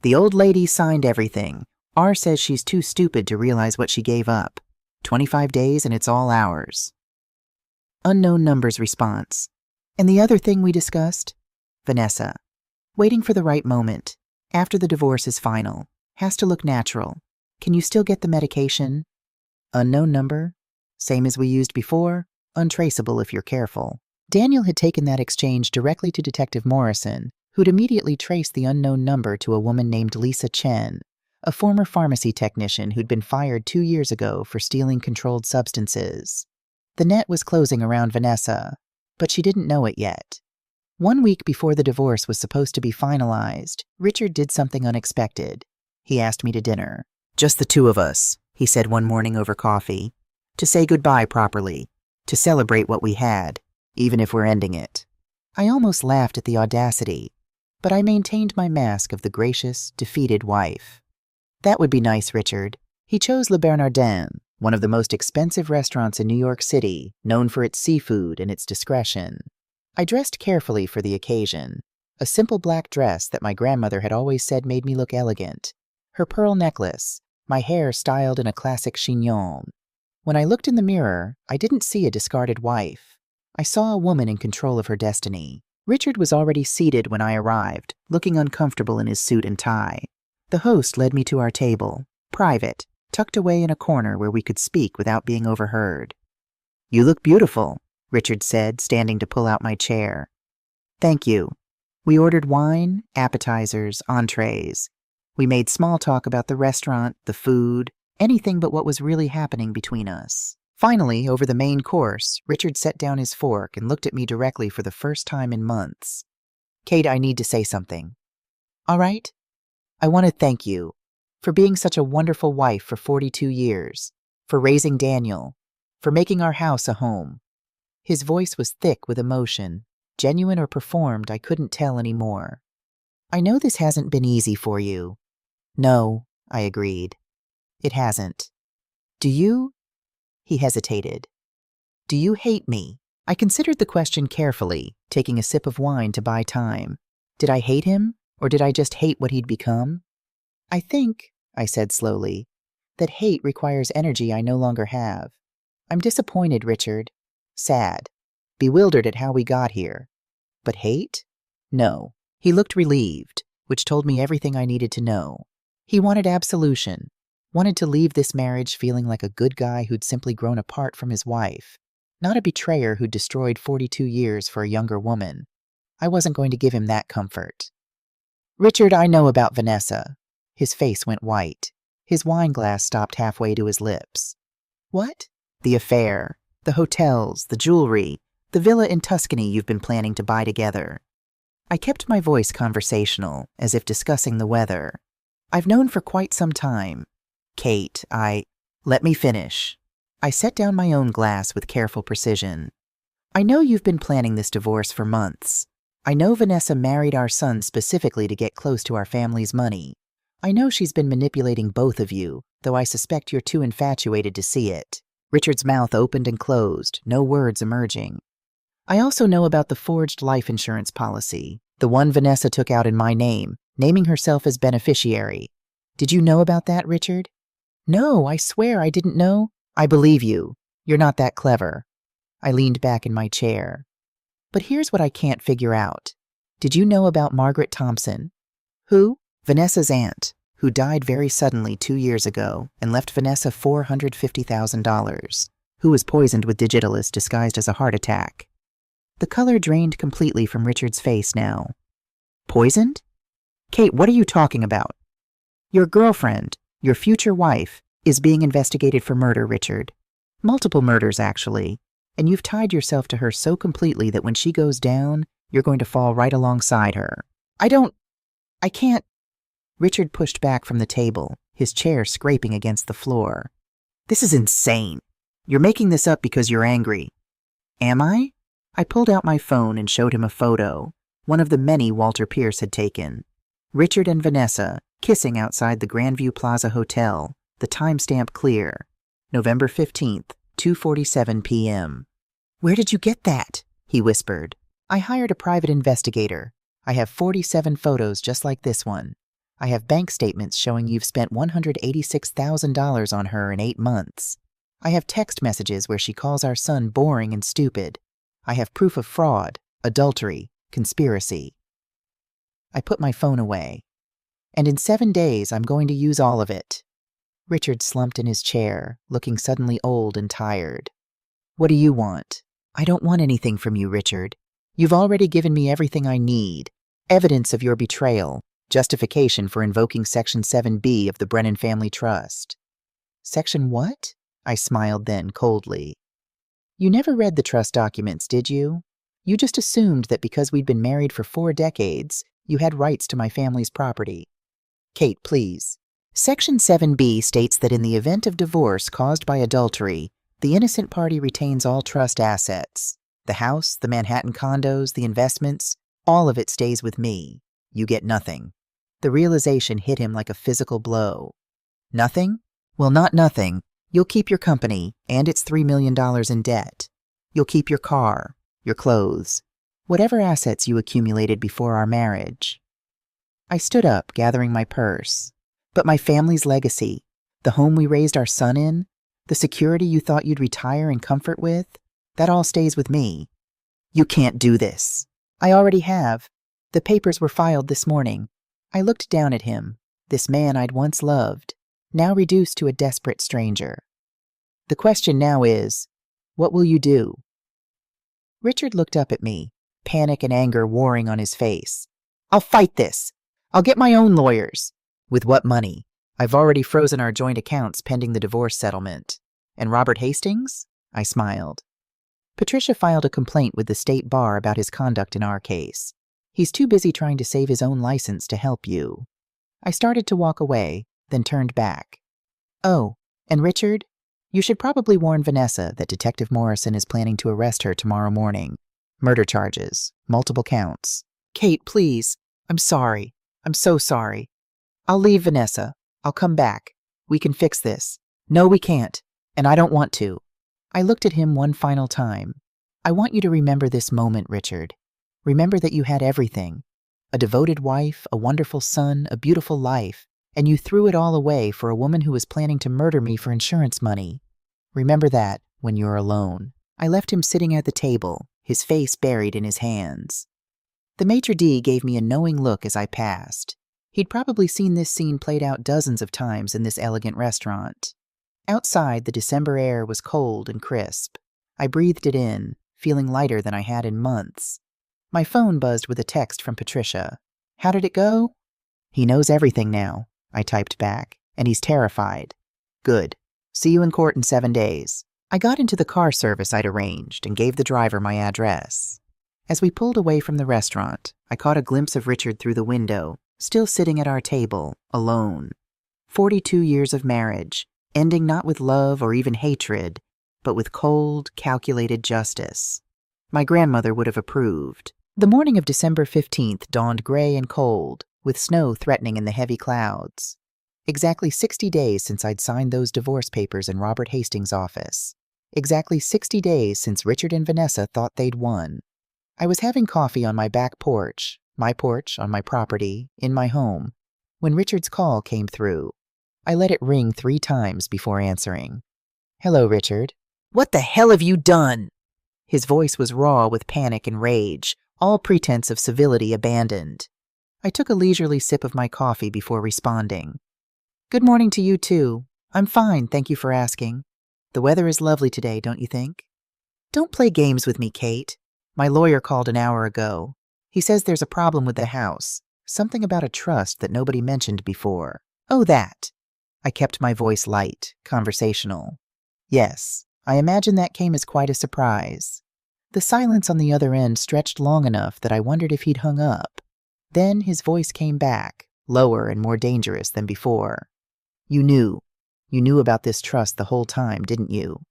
The old lady signed everything. R says she's too stupid to realize what she gave up. 25 days and it's all ours. Unknown number's response. And the other thing we discussed? Vanessa. Waiting for the right moment. After the divorce is final. Has to look natural. Can you still get the medication? Unknown number. Same as we used before. Untraceable if you're careful. Daniel had taken that exchange directly to Detective Morrison, who'd immediately traced the unknown number to a woman named Lisa Chen, a former pharmacy technician who'd been fired 2 years ago for stealing controlled substances. The net was closing around Vanessa, but she didn't know it yet. 1 week before the divorce was supposed to be finalized, Richard did something unexpected. He asked me to dinner. Just the two of us, he said one morning over coffee, to say goodbye properly, to celebrate what we had, even if we're ending it. I almost laughed at the audacity, but I maintained my mask of the gracious, defeated wife. That would be nice, Richard. He chose Le Bernardin, one of the most expensive restaurants in New York City, known for its seafood and its discretion. I dressed carefully for the occasion, a simple black dress that my grandmother had always said made me look elegant, her pearl necklace, my hair styled in a classic chignon. When I looked in the mirror, I didn't see a discarded wife. I saw a woman in control of her destiny. Richard was already seated when I arrived, looking uncomfortable in his suit and tie. The host led me to our table, private, tucked away in a corner where we could speak without being overheard. You look beautiful, Richard said, standing to pull out my chair. Thank you. We ordered wine, appetizers, entrees. We made small talk about the restaurant, the food, anything but what was really happening between us. Finally, over the main course, Richard set down his fork and looked at me directly for the first time in months. Kate, I need to say something. All right? I want to thank you for being such a wonderful wife for 42 years, for raising Daniel, for making our house a home. His voice was thick with emotion, genuine or performed, I couldn't tell anymore. I know this hasn't been easy for you. No, I agreed. It hasn't. Do you? He hesitated. Do you hate me? I considered the question carefully, taking a sip of wine to buy time. Did I hate him, or did I just hate what he'd become? I think, I said slowly, that hate requires energy I no longer have. I'm disappointed, Richard. Sad. Bewildered at how we got here. But hate? No. He looked relieved, which told me everything I needed to know. He wanted absolution. Wanted to leave this marriage feeling like a good guy who'd simply grown apart from his wife, not a betrayer who'd destroyed 42 years for a younger woman. I wasn't going to give him that comfort. Richard, I know about Vanessa. His face went white. His wine glass stopped halfway to his lips. What? The affair, the hotels, the jewelry, the villa in Tuscany you've been planning to buy together. I kept my voice conversational, as if discussing the weather. I've known for quite some time. Kate, Let me finish. I set down my own glass with careful precision. I know you've been planning this divorce for months. I know Vanessa married our son specifically to get close to our family's money. I know she's been manipulating both of you, though I suspect you're too infatuated to see it. Richard's mouth opened and closed, no words emerging. I also know about the forged life insurance policy, the one Vanessa took out in my name, naming herself as beneficiary. Did you know about that, Richard? No, I swear I didn't know. I believe you. You're not that clever. I leaned back in my chair. But here's what I can't figure out. Did you know about Margaret Thompson? Who? Vanessa's aunt, who died very suddenly 2 years ago and left Vanessa $450,000, who was poisoned with digitalis disguised as a heart attack. The color drained completely from Richard's face now. Poisoned? Kate, what are you talking about? Your girlfriend, your future wife, is being investigated for murder, Richard. Multiple murders, actually. And you've tied yourself to her so completely that when she goes down, you're going to fall right alongside her. I can't. Richard pushed back from the table, his chair scraping against the floor. This is insane. You're making this up because you're angry. Am I? I pulled out my phone and showed him a photo, one of the many Walter Pierce had taken. Richard and Vanessa kissing outside the Grandview Plaza Hotel, the timestamp clear. November 15th, 2:47 p.m. Where did you get that? He whispered. I hired a private investigator. I have 47 photos just like this one. I have bank statements showing you've spent $186,000 on her in 8 months. I have text messages where she calls our son boring and stupid. I have proof of fraud, adultery, conspiracy. I put my phone away. And in 7 days, I'm going to use all of it. Richard slumped in his chair, looking suddenly old and tired. What do you want? I don't want anything from you, Richard. You've already given me everything I need. Evidence of your betrayal. Justification for invoking Section 7B of the Brennan Family Trust. Section what? I smiled then, coldly. You never read the trust documents, did you? You just assumed that because we'd been married for 4 decades, you had rights to my family's property. Kate, please. Section 7B states that in the event of divorce caused by adultery, the innocent party retains all trust assets. The house, the Manhattan condos, the investments, all of it stays with me. You get nothing. The realization hit him like a physical blow. Nothing? Well, not nothing. You'll keep your company, and its $3 million in debt. You'll keep your car, your clothes, whatever assets you accumulated before our marriage. I stood up, gathering my purse. But my family's legacy, the home we raised our son in, the security you thought you'd retire in comfort with, that all stays with me. You can't do this. I already have. The papers were filed this morning. I looked down at him, this man I'd once loved, now reduced to a desperate stranger. The question now is, what will you do? Richard looked up at me, panic and anger warring on his face. I'll fight this. I'll get my own lawyers. With what money? I've already frozen our joint accounts pending the divorce settlement. And Robert Hastings? I smiled. Patricia filed a complaint with the state bar about his conduct in our case. He's too busy trying to save his own license to help you. I started to walk away, then turned back. Oh, and Richard, you should probably warn Vanessa that Detective Morrison is planning to arrest her tomorrow morning. Murder charges, multiple counts. Kate, please. I'm sorry. I'm so sorry. I'll leave Vanessa. I'll come back. We can fix this. No, we can't. And I don't want to. I looked at him one final time. I want you to remember this moment, Richard. Remember that you had everything. A devoted wife, a wonderful son, a beautiful life, and you threw it all away for a woman who was planning to murder me for insurance money. Remember that when you're alone. I left him sitting at the table, his face buried in his hands. The maitre d' gave me a knowing look as I passed. He'd probably seen this scene played out dozens of times in this elegant restaurant. Outside, the December air was cold and crisp. I breathed it in, feeling lighter than I had in months. My phone buzzed with a text from Patricia. How did it go? He knows everything now, I typed back, and he's terrified. Good. See you in court in 7 days. I got into the car service I'd arranged and gave the driver my address. As we pulled away from the restaurant, I caught a glimpse of Richard through the window, still sitting at our table, alone. 42 years of marriage, ending not with love or even hatred, but with cold, calculated justice. My grandmother would have approved. The morning of December 15th dawned gray and cold, with snow threatening in the heavy clouds. Exactly 60 days since I'd signed those divorce papers in Robert Hastings' office. Exactly 60 days since Richard and Vanessa thought they'd won. I was having coffee on my back porch, on my property, in my home, when Richard's call came through. I let it ring 3 times before answering. "Hello, Richard." "What the hell have you done?" His voice was raw with panic and rage, all pretense of civility abandoned. I took a leisurely sip of my coffee before responding. "Good morning to you, too. I'm fine, thank you for asking. The weather is lovely today, don't you think?" "Don't play games with me, Kate. My lawyer called an hour ago. He says there's a problem with the house, something about a trust that nobody mentioned before." "Oh, that." I kept my voice light, conversational. "Yes, I imagine that came as quite a surprise." The silence on the other end stretched long enough that I wondered if he'd hung up. Then his voice came back, lower and more dangerous than before. You knew about this trust the whole time, didn't you?"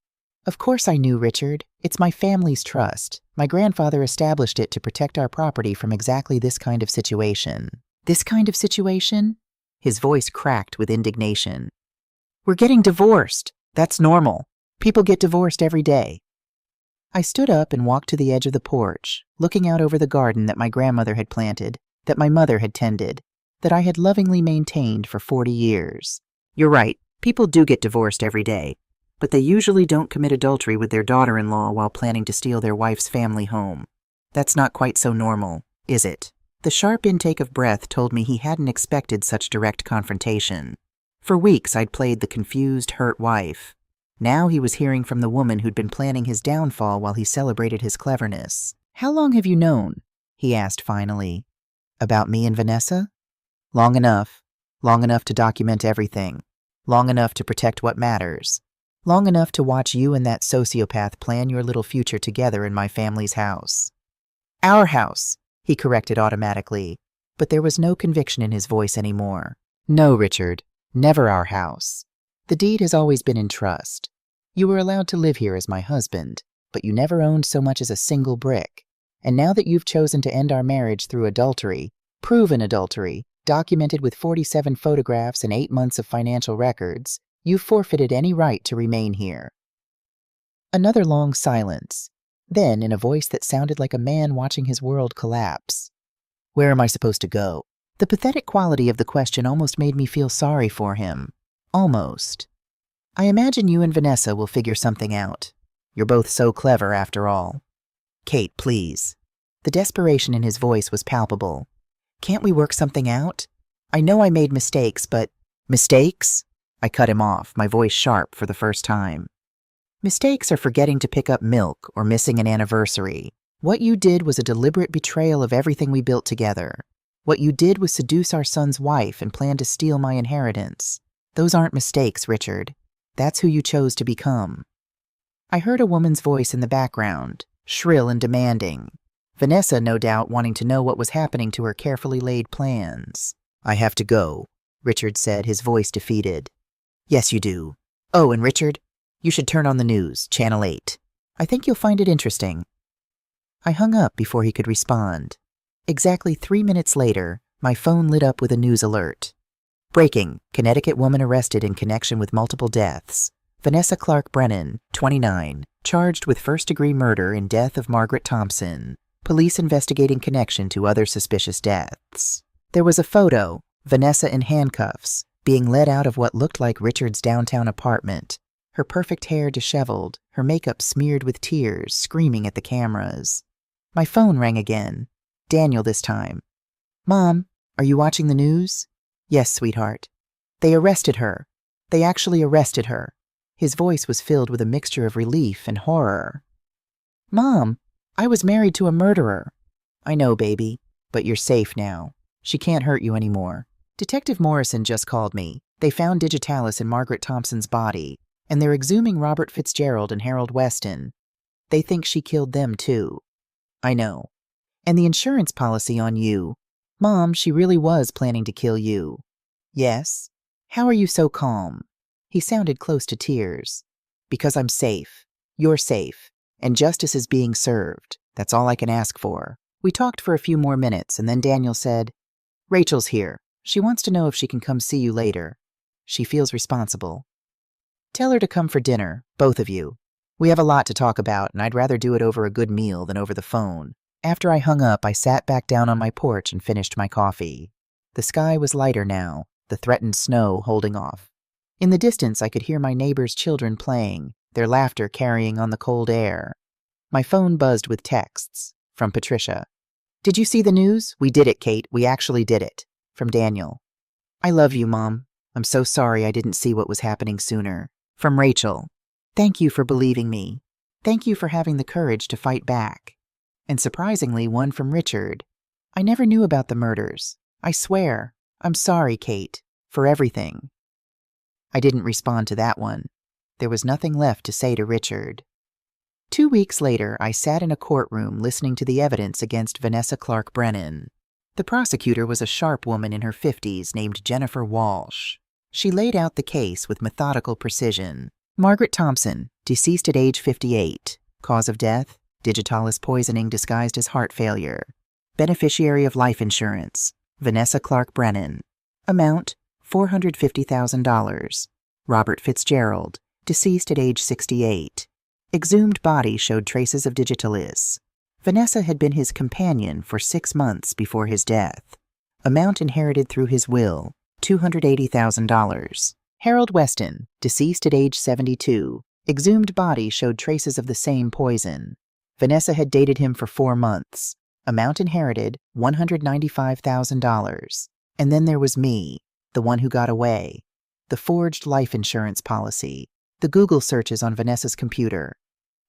"Of course I knew, Richard. It's my family's trust. My grandfather established it to protect our property from exactly this kind of situation." "This kind of situation?" His voice cracked with indignation. "We're getting divorced. That's normal. People get divorced every day." I stood up and walked to the edge of the porch, looking out over the garden that my grandmother had planted, that my mother had tended, that I had lovingly maintained for 40 years. "You're right. People do get divorced every day, but they usually don't commit adultery with their daughter-in-law while planning to steal their wife's family home. That's not quite so normal, is it?" The sharp intake of breath told me he hadn't expected such direct confrontation. For weeks I'd played the confused, hurt wife. Now he was hearing from the woman who'd been planning his downfall while he celebrated his cleverness. "How long have you known?" he asked finally. "About me and Vanessa?" "Long enough. Long enough to document everything. Long enough to protect what matters. Long enough to watch you and that sociopath plan your little future together in my family's house." "Our house," he corrected automatically, but there was no conviction in his voice anymore. "No, Richard, never our house. The deed has always been in trust. You were allowed to live here as my husband, but you never owned so much as a single brick. And now that you've chosen to end our marriage through adultery, proven adultery, documented with 47 photographs and 8 months of financial records, you've forfeited any right to remain here." Another long silence. Then, in a voice that sounded like a man watching his world collapse, "Where am I supposed to go?" The pathetic quality of the question almost made me feel sorry for him. Almost. "I imagine you and Vanessa will figure something out. You're both so clever, after all." "Kate, please." The desperation in his voice was palpable. "Can't we work something out? I know I made mistakes, but—" "Mistakes?" I cut him off, my voice sharp for the first time. "Mistakes are forgetting to pick up milk or missing an anniversary. What you did was a deliberate betrayal of everything we built together. What you did was seduce our son's wife and plan to steal my inheritance. Those aren't mistakes, Richard. That's who you chose to become." I heard a woman's voice in the background, shrill and demanding. Vanessa, no doubt, wanting to know what was happening to her carefully laid plans. "I have to go," Richard said, his voice defeated. "Yes, you do. Oh, and Richard, you should turn on the news, Channel 8. I think you'll find it interesting." I hung up before he could respond. Exactly 3 minutes later, my phone lit up with a news alert. "Breaking. Connecticut woman arrested in connection with multiple deaths. Vanessa Clark Brennan, 29, charged with first-degree murder in death of Margaret Thompson. Police investigating connection to other suspicious deaths." There was a photo, Vanessa in handcuffs, being led out of what looked like Richard's downtown apartment, her perfect hair disheveled, her makeup smeared with tears, screaming at the cameras. My phone rang again. Daniel this time. "Mom, are you watching the news?" "Yes, sweetheart." "They arrested her. They actually arrested her." His voice was filled with a mixture of relief and horror. "Mom, I was married to a murderer." "I know, baby, but you're safe now. She can't hurt you anymore. Detective Morrison just called me. They found digitalis in Margaret Thompson's body, and they're exhuming Robert Fitzgerald and Harold Weston. They think she killed them, too." "I know. And the insurance policy on you. Mom, she really was planning to kill you." "Yes? How are you so calm?" He sounded close to tears. Because I'm safe. You're safe. And justice is being served. That's all I can ask for. We talked for a few more minutes, and then Daniel said, Rachel's here. She wants to know if she can come see you later. She feels responsible. Tell her to come for dinner, both of you. We have a lot to talk about, and I'd rather do it over a good meal than over the phone. After I hung up, I sat back down on my porch and finished my coffee. The sky was lighter now, the threatened snow holding off. In the distance, I could hear my neighbors' children playing, their laughter carrying on the cold air. My phone buzzed with texts. From Patricia. Did you see the news? We did it, Kate. We actually did it. From Daniel. I love you, Mom. I'm so sorry I didn't see what was happening sooner. From Rachel. Thank you for believing me. Thank you for having the courage to fight back. And surprisingly, one from Richard. I never knew about the murders. I swear. I'm sorry, Kate. For everything. I didn't respond to that one. There was nothing left to say to Richard. 2 weeks later, I sat in a courtroom listening to the evidence against Vanessa Clark Brennan. The prosecutor was a sharp woman in her 50s named Jennifer Walsh. She laid out the case with methodical precision. Margaret Thompson, deceased at age 58. Cause of death, digitalis poisoning disguised as heart failure. Beneficiary of life insurance, Vanessa Clark Brennan. Amount, $450,000. Robert Fitzgerald, deceased at age 68. Exhumed body showed traces of digitalis. Vanessa had been his companion for 6 months before his death. Amount inherited through his will, $280,000. Harold Weston, deceased at age 72. Exhumed body showed traces of the same poison. Vanessa had dated him for 4 months. Amount inherited, $195,000. And then there was me, the one who got away. The forged life insurance policy. The Google searches on Vanessa's computer.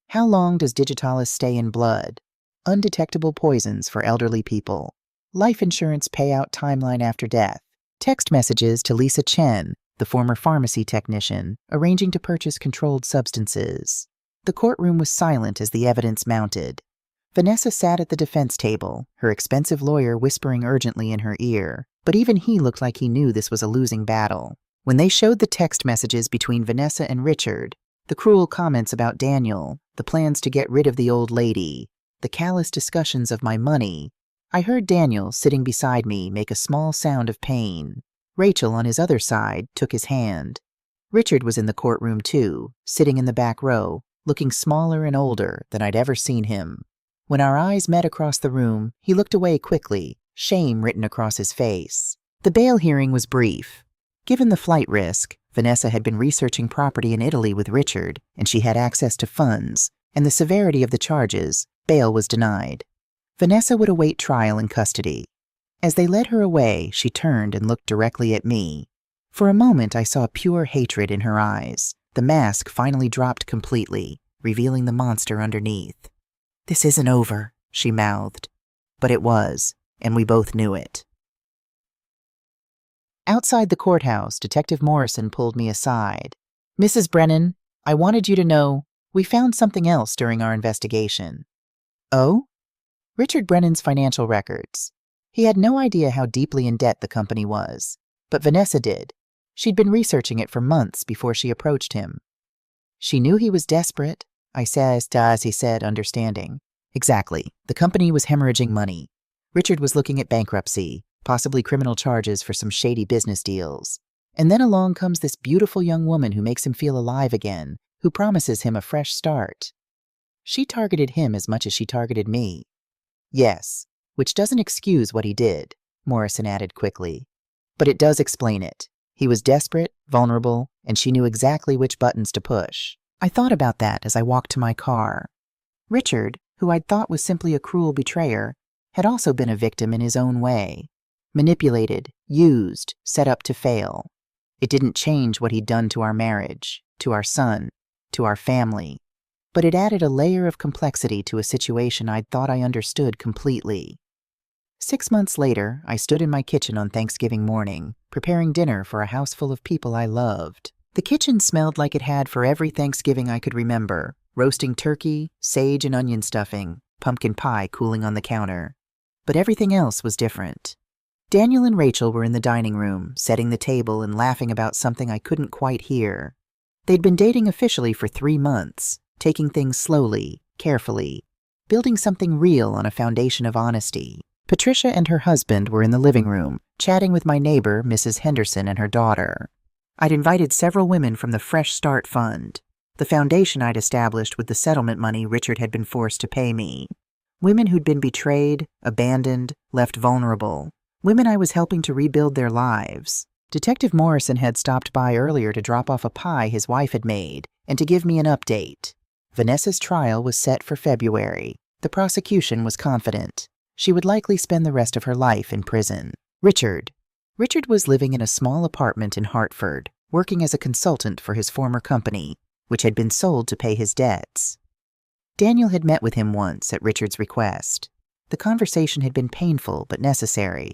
How long does digitalis stay in blood? Undetectable poisons for elderly people. Life insurance payout timeline after death. Text messages to Lisa Chen, the former pharmacy technician, arranging to purchase controlled substances. The courtroom was silent as the evidence mounted. Vanessa sat at the defense table, her expensive lawyer whispering urgently in her ear, but even he looked like he knew this was a losing battle. When they showed the text messages between Vanessa and Richard, the cruel comments about Daniel, the plans to get rid of the old lady, the callous discussions of my money, I heard Daniel, sitting beside me, make a small sound of pain. Rachel, on his other side, took his hand. Richard was in the courtroom too, sitting in the back row, looking smaller and older than I'd ever seen him. When our eyes met across the room, he looked away quickly, shame written across his face. The bail hearing was brief. Given the flight risk, Vanessa had been researching property in Italy with Richard, and she had access to funds, and the severity of the charges, bail was denied. Vanessa would await trial in custody. As they led her away, she turned and looked directly at me. For a moment, I saw pure hatred in her eyes. The mask finally dropped completely, revealing the monster underneath. "This isn't over," she mouthed. But it was, and we both knew it. Outside the courthouse, Detective Morrison pulled me aside. "Mrs. Brennan, I wanted you to know, we found something else during our investigation." "Oh?" "Richard Brennan's financial records. He had no idea how deeply in debt the company was, but Vanessa did. She'd been researching it for months before she approached him. She knew he was desperate," I said, as he said, understanding. "Exactly. The company was hemorrhaging money. Richard was looking at bankruptcy, possibly criminal charges for some shady business deals. And then along comes this beautiful young woman who makes him feel alive again, who promises him a fresh start. She targeted him as much as she targeted me." "Yes, which doesn't excuse what he did," Morrison added quickly. "But it does explain it. He was desperate, vulnerable, and she knew exactly which buttons to push." I thought about that as I walked to my car. Richard, who I'd thought was simply a cruel betrayer, had also been a victim in his own way. Manipulated, used, set up to fail. It didn't change what he'd done to our marriage, to our son, to our family. But it added a layer of complexity to a situation I'd thought I understood completely. 6 months later, I stood in my kitchen on Thanksgiving morning, preparing dinner for a house full of people I loved. The kitchen smelled like it had for every Thanksgiving I could remember: roasting turkey, sage and onion stuffing, pumpkin pie cooling on the counter. But everything else was different. Daniel and Rachel were in the dining room, setting the table and laughing about something I couldn't quite hear. They'd been dating officially for 3 months, taking things slowly, carefully, building something real on a foundation of honesty. Patricia and her husband were in the living room, chatting with my neighbor, Mrs. Henderson, and her daughter. I'd invited several women from the Fresh Start Fund, the foundation I'd established with the settlement money Richard had been forced to pay me. Women who'd been betrayed, abandoned, left vulnerable. Women I was helping to rebuild their lives. Detective Morrison had stopped by earlier to drop off a pie his wife had made and to give me an update. Vanessa's trial was set for February. The prosecution was confident. She would likely spend the rest of her life in prison. Richard was living in a small apartment in Hartford, working as a consultant for his former company, which had been sold to pay his debts. Daniel had met with him once at Richard's request. The conversation had been painful but necessary.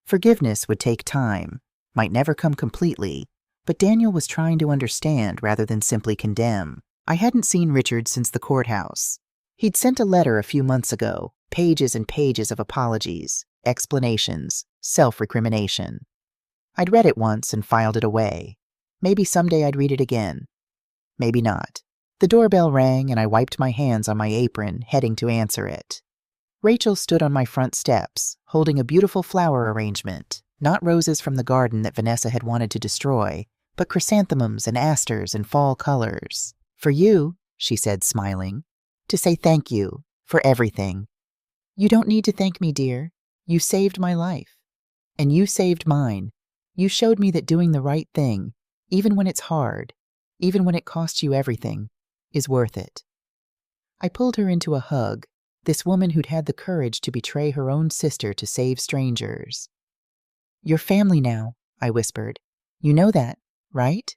Forgiveness would take time, might never come completely, but Daniel was trying to understand rather than simply condemn. I hadn't seen Richard since the courthouse. He'd sent a letter a few months ago, pages and pages of apologies, explanations, self-recrimination. I'd read it once and filed it away. Maybe someday I'd read it again. Maybe not. The doorbell rang and I wiped my hands on my apron, heading to answer it. Rachel stood on my front steps, holding a beautiful flower arrangement, not roses from the garden that Vanessa had wanted to destroy, but chrysanthemums and asters in fall colors. "For you," she said, smiling, "to say thank you for everything." "You don't need to thank me, dear. You saved my life. And you saved mine. You showed me that doing the right thing, even when it's hard, even when it costs you everything, is worth it." I pulled her into a hug, this woman who'd had the courage to betray her own sister to save strangers. "You're family now," I whispered. "You know that, right?"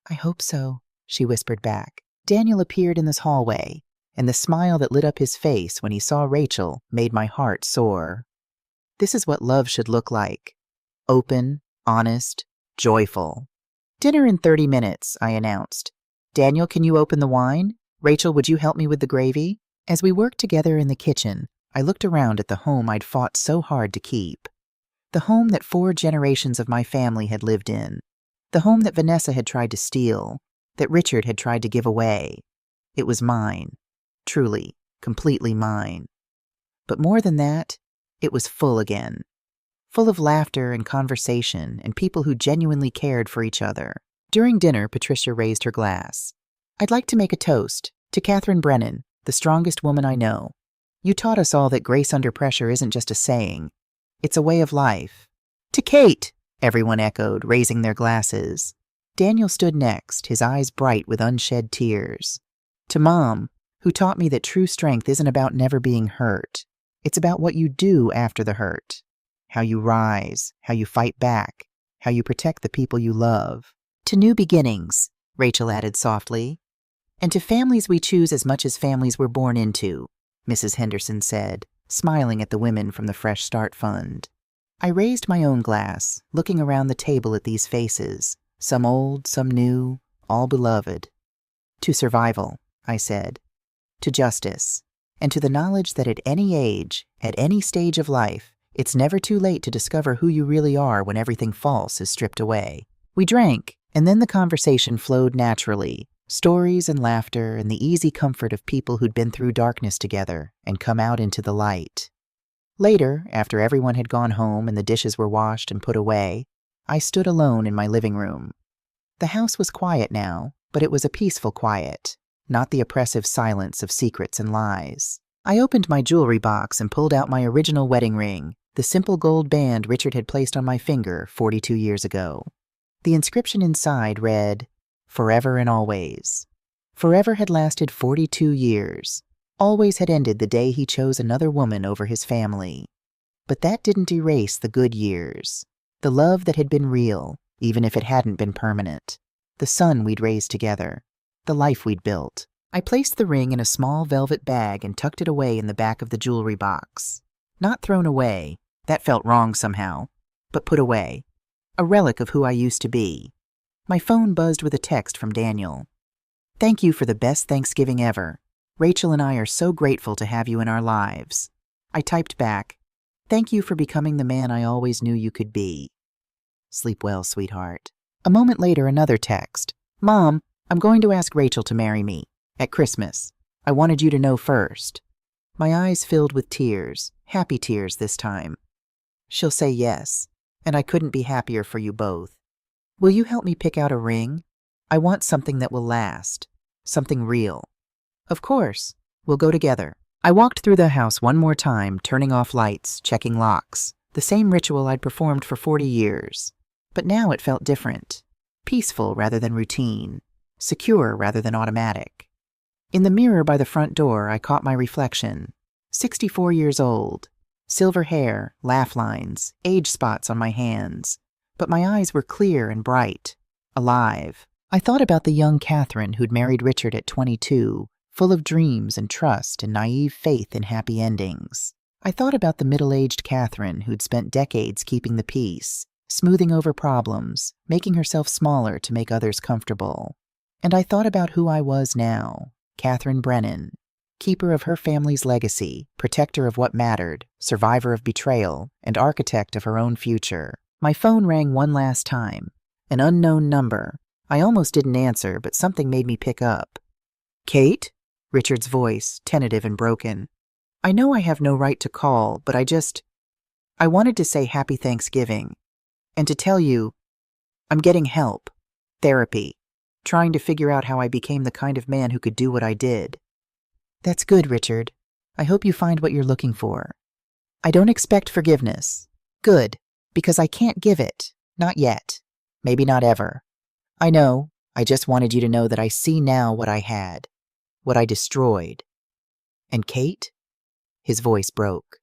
"I hope so," she whispered back. Daniel appeared in this hallway, and the smile that lit up his face when he saw Rachel made my heart soar. This is what love should look like. Open, honest, joyful. "Dinner in 30 minutes, I announced. "Daniel, can you open the wine? Rachel, would you help me with the gravy?" As we worked together in the kitchen, I looked around at the home I'd fought so hard to keep. The home that 4 generations of my family had lived in. The home that Vanessa had tried to steal, that Richard had tried to give away. It was mine. Truly, completely mine. But more than that, it was full again. Full of laughter and conversation and people who genuinely cared for each other. During dinner, Patricia raised her glass. "I'd like to make a toast to Catherine Brennan, the strongest woman I know. You taught us all that grace under pressure isn't just a saying. It's a way of life." "To Kate," everyone echoed, raising their glasses. Daniel stood next, his eyes bright with unshed tears. "To Mom, who taught me that true strength isn't about never being hurt. It's about what you do after the hurt. How you rise, how you fight back, how you protect the people you love." "To new beginnings," Rachel added softly. "And to families we choose as much as families we're born into," Mrs. Henderson said, smiling at the women from the Fresh Start Fund. I raised my own glass, looking around the table at these faces, some old, some new, all beloved. "To survival," I said. "To justice, and to the knowledge that at any age, at any stage of life, it's never too late to discover who you really are when everything false is stripped away." We drank, and then the conversation flowed naturally. Stories and laughter and the easy comfort of people who'd been through darkness together and come out into the light. Later, after everyone had gone home and the dishes were washed and put away, I stood alone in my living room. The house was quiet now, but it was a peaceful quiet, not the oppressive silence of secrets and lies. I opened my jewelry box and pulled out my original wedding ring, the simple gold band Richard had placed on my finger 42 years ago. The inscription inside read, "Forever and always." Forever had lasted 42 years. Always had ended the day he chose another woman over his family. But that didn't erase the good years. The love that had been real, even if it hadn't been permanent. The son we'd raised together. The life we'd built. I placed the ring in a small velvet bag and tucked it away in the back of the jewelry box. Not thrown away. That felt wrong somehow. But put away. A relic of who I used to be. My phone buzzed with a text from Daniel. "Thank you for the best Thanksgiving ever. Rachel and I are so grateful to have you in our lives." I typed back, Thank you for becoming the man I always knew you could be. Sleep well, sweetheart. A moment later, another text. Mom, I'm going to ask Rachel to marry me. At Christmas. I wanted you to know first. My eyes filled with tears, happy tears this time. She'll say yes, and I couldn't be happier for you both. Will you help me pick out a ring? I want something that will last, something real. Of course, we'll go together. I walked through the house one more time, turning off lights, checking locks, the same ritual I'd performed for 40 years. But now it felt different, peaceful rather than routine, secure rather than automatic. In the mirror by the front door, I caught my reflection. 64 years old, silver hair, laugh lines, age spots on my hands. But my eyes were clear and bright, alive. I thought about the young Catherine who'd married Richard at 22, full of dreams and trust and naive faith in happy endings. I thought about the middle-aged Catherine who'd spent decades keeping the peace, smoothing over problems, making herself smaller to make others comfortable. And I thought about who I was now, Catherine Brennan, keeper of her family's legacy, protector of what mattered, survivor of betrayal, and architect of her own future. My phone rang one last time. An unknown number. I almost didn't answer, but something made me pick up. Kate? Richard's voice, tentative and broken. I know I have no right to call, but I wanted to say Happy Thanksgiving. And to tell you, I'm getting help. Therapy. Trying to figure out how I became the kind of man who could do what I did. That's good, Richard. I hope you find what you're looking for. I don't expect forgiveness. Good, because I can't give it. Not yet. Maybe not ever. I know. I just wanted you to know that I see now what I had. What I destroyed. And Kate? His voice broke.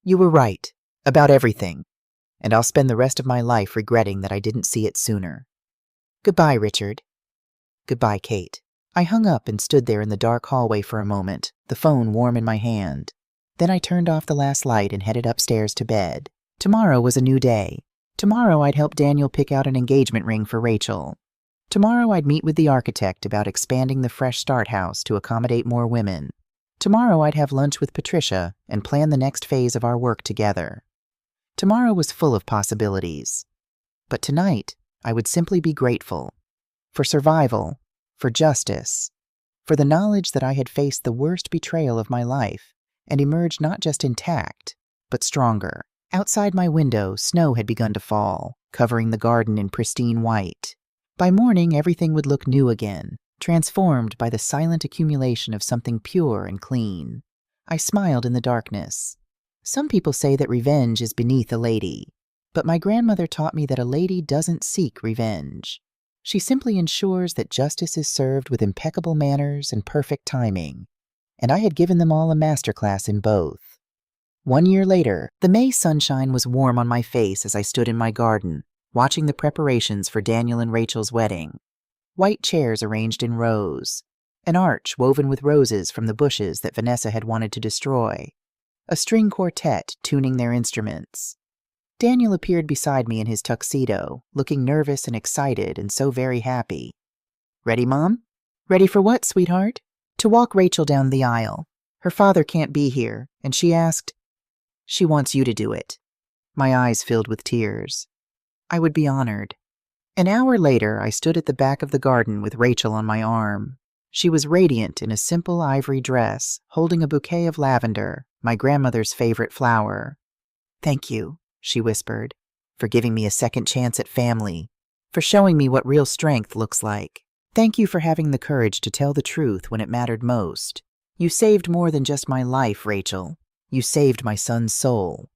You were right. About everything. And I'll spend the rest of my life regretting that I didn't see it sooner. Goodbye, Richard. Goodbye, Kate. I hung up and stood there in the dark hallway for a moment, the phone warm in my hand. Then I turned off the last light and headed upstairs to bed. Tomorrow was a new day. Tomorrow I'd help Daniel pick out an engagement ring for Rachel. Tomorrow I'd meet with the architect about expanding the Fresh Start house to accommodate more women. Tomorrow I'd have lunch with Patricia and plan the next phase of our work together. Tomorrow was full of possibilities. But tonight, I would simply be grateful. For survival, for justice, for the knowledge that I had faced the worst betrayal of my life and emerged not just intact, but stronger. Outside my window, snow had begun to fall, covering the garden in pristine white. By morning, everything would look new again, transformed by the silent accumulation of something pure and clean. I smiled in the darkness. Some people say that revenge is beneath a lady, but my grandmother taught me that a lady doesn't seek revenge. She simply ensures that justice is served with impeccable manners and perfect timing, and I had given them all a masterclass in both. 1 year later, the May sunshine was warm on my face as I stood in my garden, watching the preparations for Daniel and Rachel's wedding. White chairs arranged in rows, an arch woven with roses from the bushes that Vanessa had wanted to destroy, a string quartet tuning their instruments. Daniel appeared beside me in his tuxedo, looking nervous and excited and so very happy. Ready, Mom? Ready for what, sweetheart? To walk Rachel down the aisle. Her father can't be here, and she asked, she wants you to do it. My eyes filled with tears. I would be honored. An hour later, I stood at the back of the garden with Rachel on my arm. She was radiant in a simple ivory dress, holding a bouquet of lavender, my grandmother's favorite flower. Thank you, she whispered, for giving me a second chance at family, for showing me what real strength looks like. Thank you for having the courage to tell the truth when it mattered most. You saved more than just my life, Rachel. You saved my son's soul.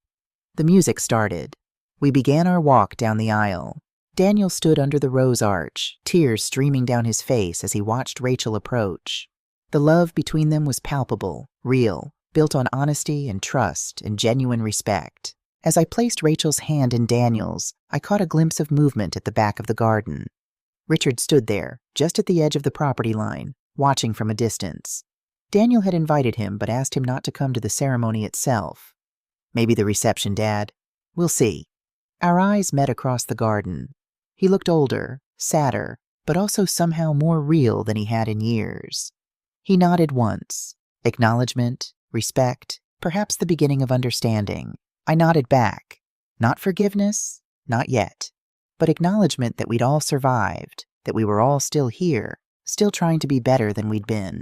The music started. We began our walk down the aisle. Daniel stood under the rose arch, tears streaming down his face as he watched Rachel approach. The love between them was palpable, real, built on honesty and trust and genuine respect. As I placed Rachel's hand in Daniel's, I caught a glimpse of movement at the back of the garden. Richard stood there, just at the edge of the property line, watching from a distance. Daniel had invited him but asked him not to come to the ceremony itself. Maybe the reception, Dad. We'll see. Our eyes met across the garden. He looked older, sadder, but also somehow more real than he had in years. He nodded once. Acknowledgement, respect, perhaps the beginning of understanding. I nodded back. Not forgiveness, not yet, but acknowledgement that we'd all survived, that we were all still here, still trying to be better than we'd been.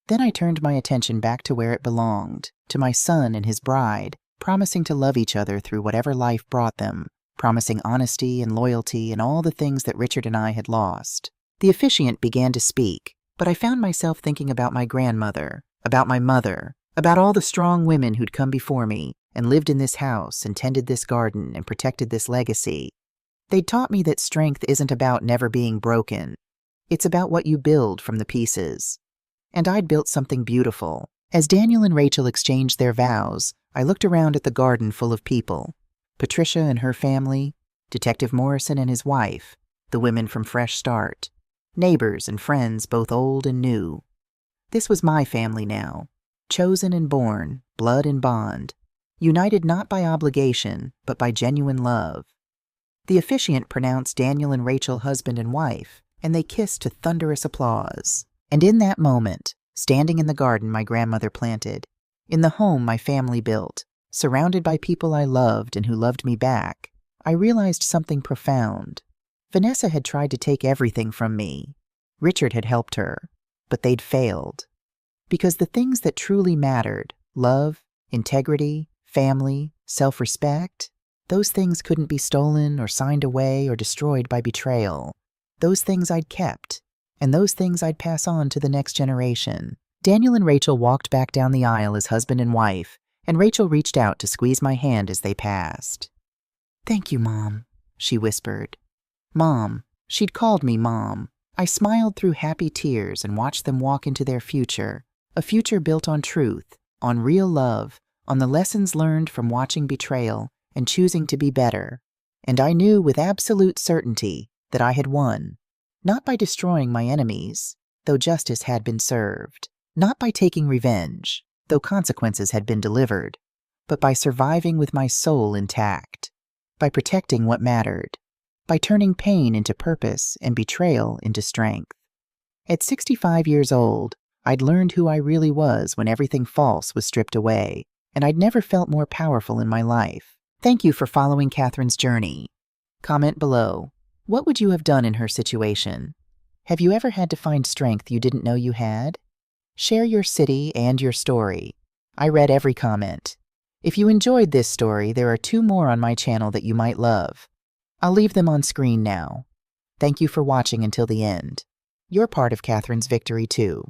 Then I turned my attention back to where it belonged, to my son and his bride, promising to love each other through whatever life brought them, promising honesty and loyalty and all the things that Richard and I had lost. The officiant began to speak, but I found myself thinking about my grandmother, about my mother, about all the strong women who'd come before me and lived in this house and tended this garden and protected this legacy. They'd taught me that strength isn't about never being broken. It's about what you build from the pieces. And I'd built something beautiful. As Daniel and Rachel exchanged their vows, I looked around at the garden full of people. Patricia and her family, Detective Morrison and his wife, the women from Fresh Start, neighbors and friends both old and new. This was my family now, chosen and born, blood and bond, united not by obligation, but by genuine love. The officiant pronounced Daniel and Rachel husband and wife, and they kissed to thunderous applause. And in that moment, standing in the garden my grandmother planted, in the home my family built, surrounded by people I loved and who loved me back, I realized something profound. Vanessa had tried to take everything from me. Richard had helped her, but they'd failed. Because the things that truly mattered, love, integrity, family, self-respect, those things couldn't be stolen or signed away or destroyed by betrayal. Those things I'd kept, and those things I'd pass on to the next generation. Daniel and Rachel walked back down the aisle as husband and wife, and Rachel reached out to squeeze my hand as they passed. "Thank you, Mom," she whispered. Mom. She'd called me Mom. I smiled through happy tears and watched them walk into their future, a future built on truth, on real love, on the lessons learned from watching betrayal and choosing to be better. And I knew with absolute certainty that I had won, not by destroying my enemies, though justice had been served, not by taking revenge, though consequences had been delivered, but by surviving with my soul intact, by protecting what mattered, by turning pain into purpose and betrayal into strength. At 65 years old, I'd learned who I really was when everything false was stripped away, and I'd never felt more powerful in my life. Thank you for following Catherine's journey. Comment below. What would you have done in her situation? Have you ever had to find strength you didn't know you had? Share your city and your story. I read every comment. If you enjoyed this story, there are 2 more on my channel that you might love. I'll leave them on screen now. Thank you for watching until the end. You're part of Catherine's victory too.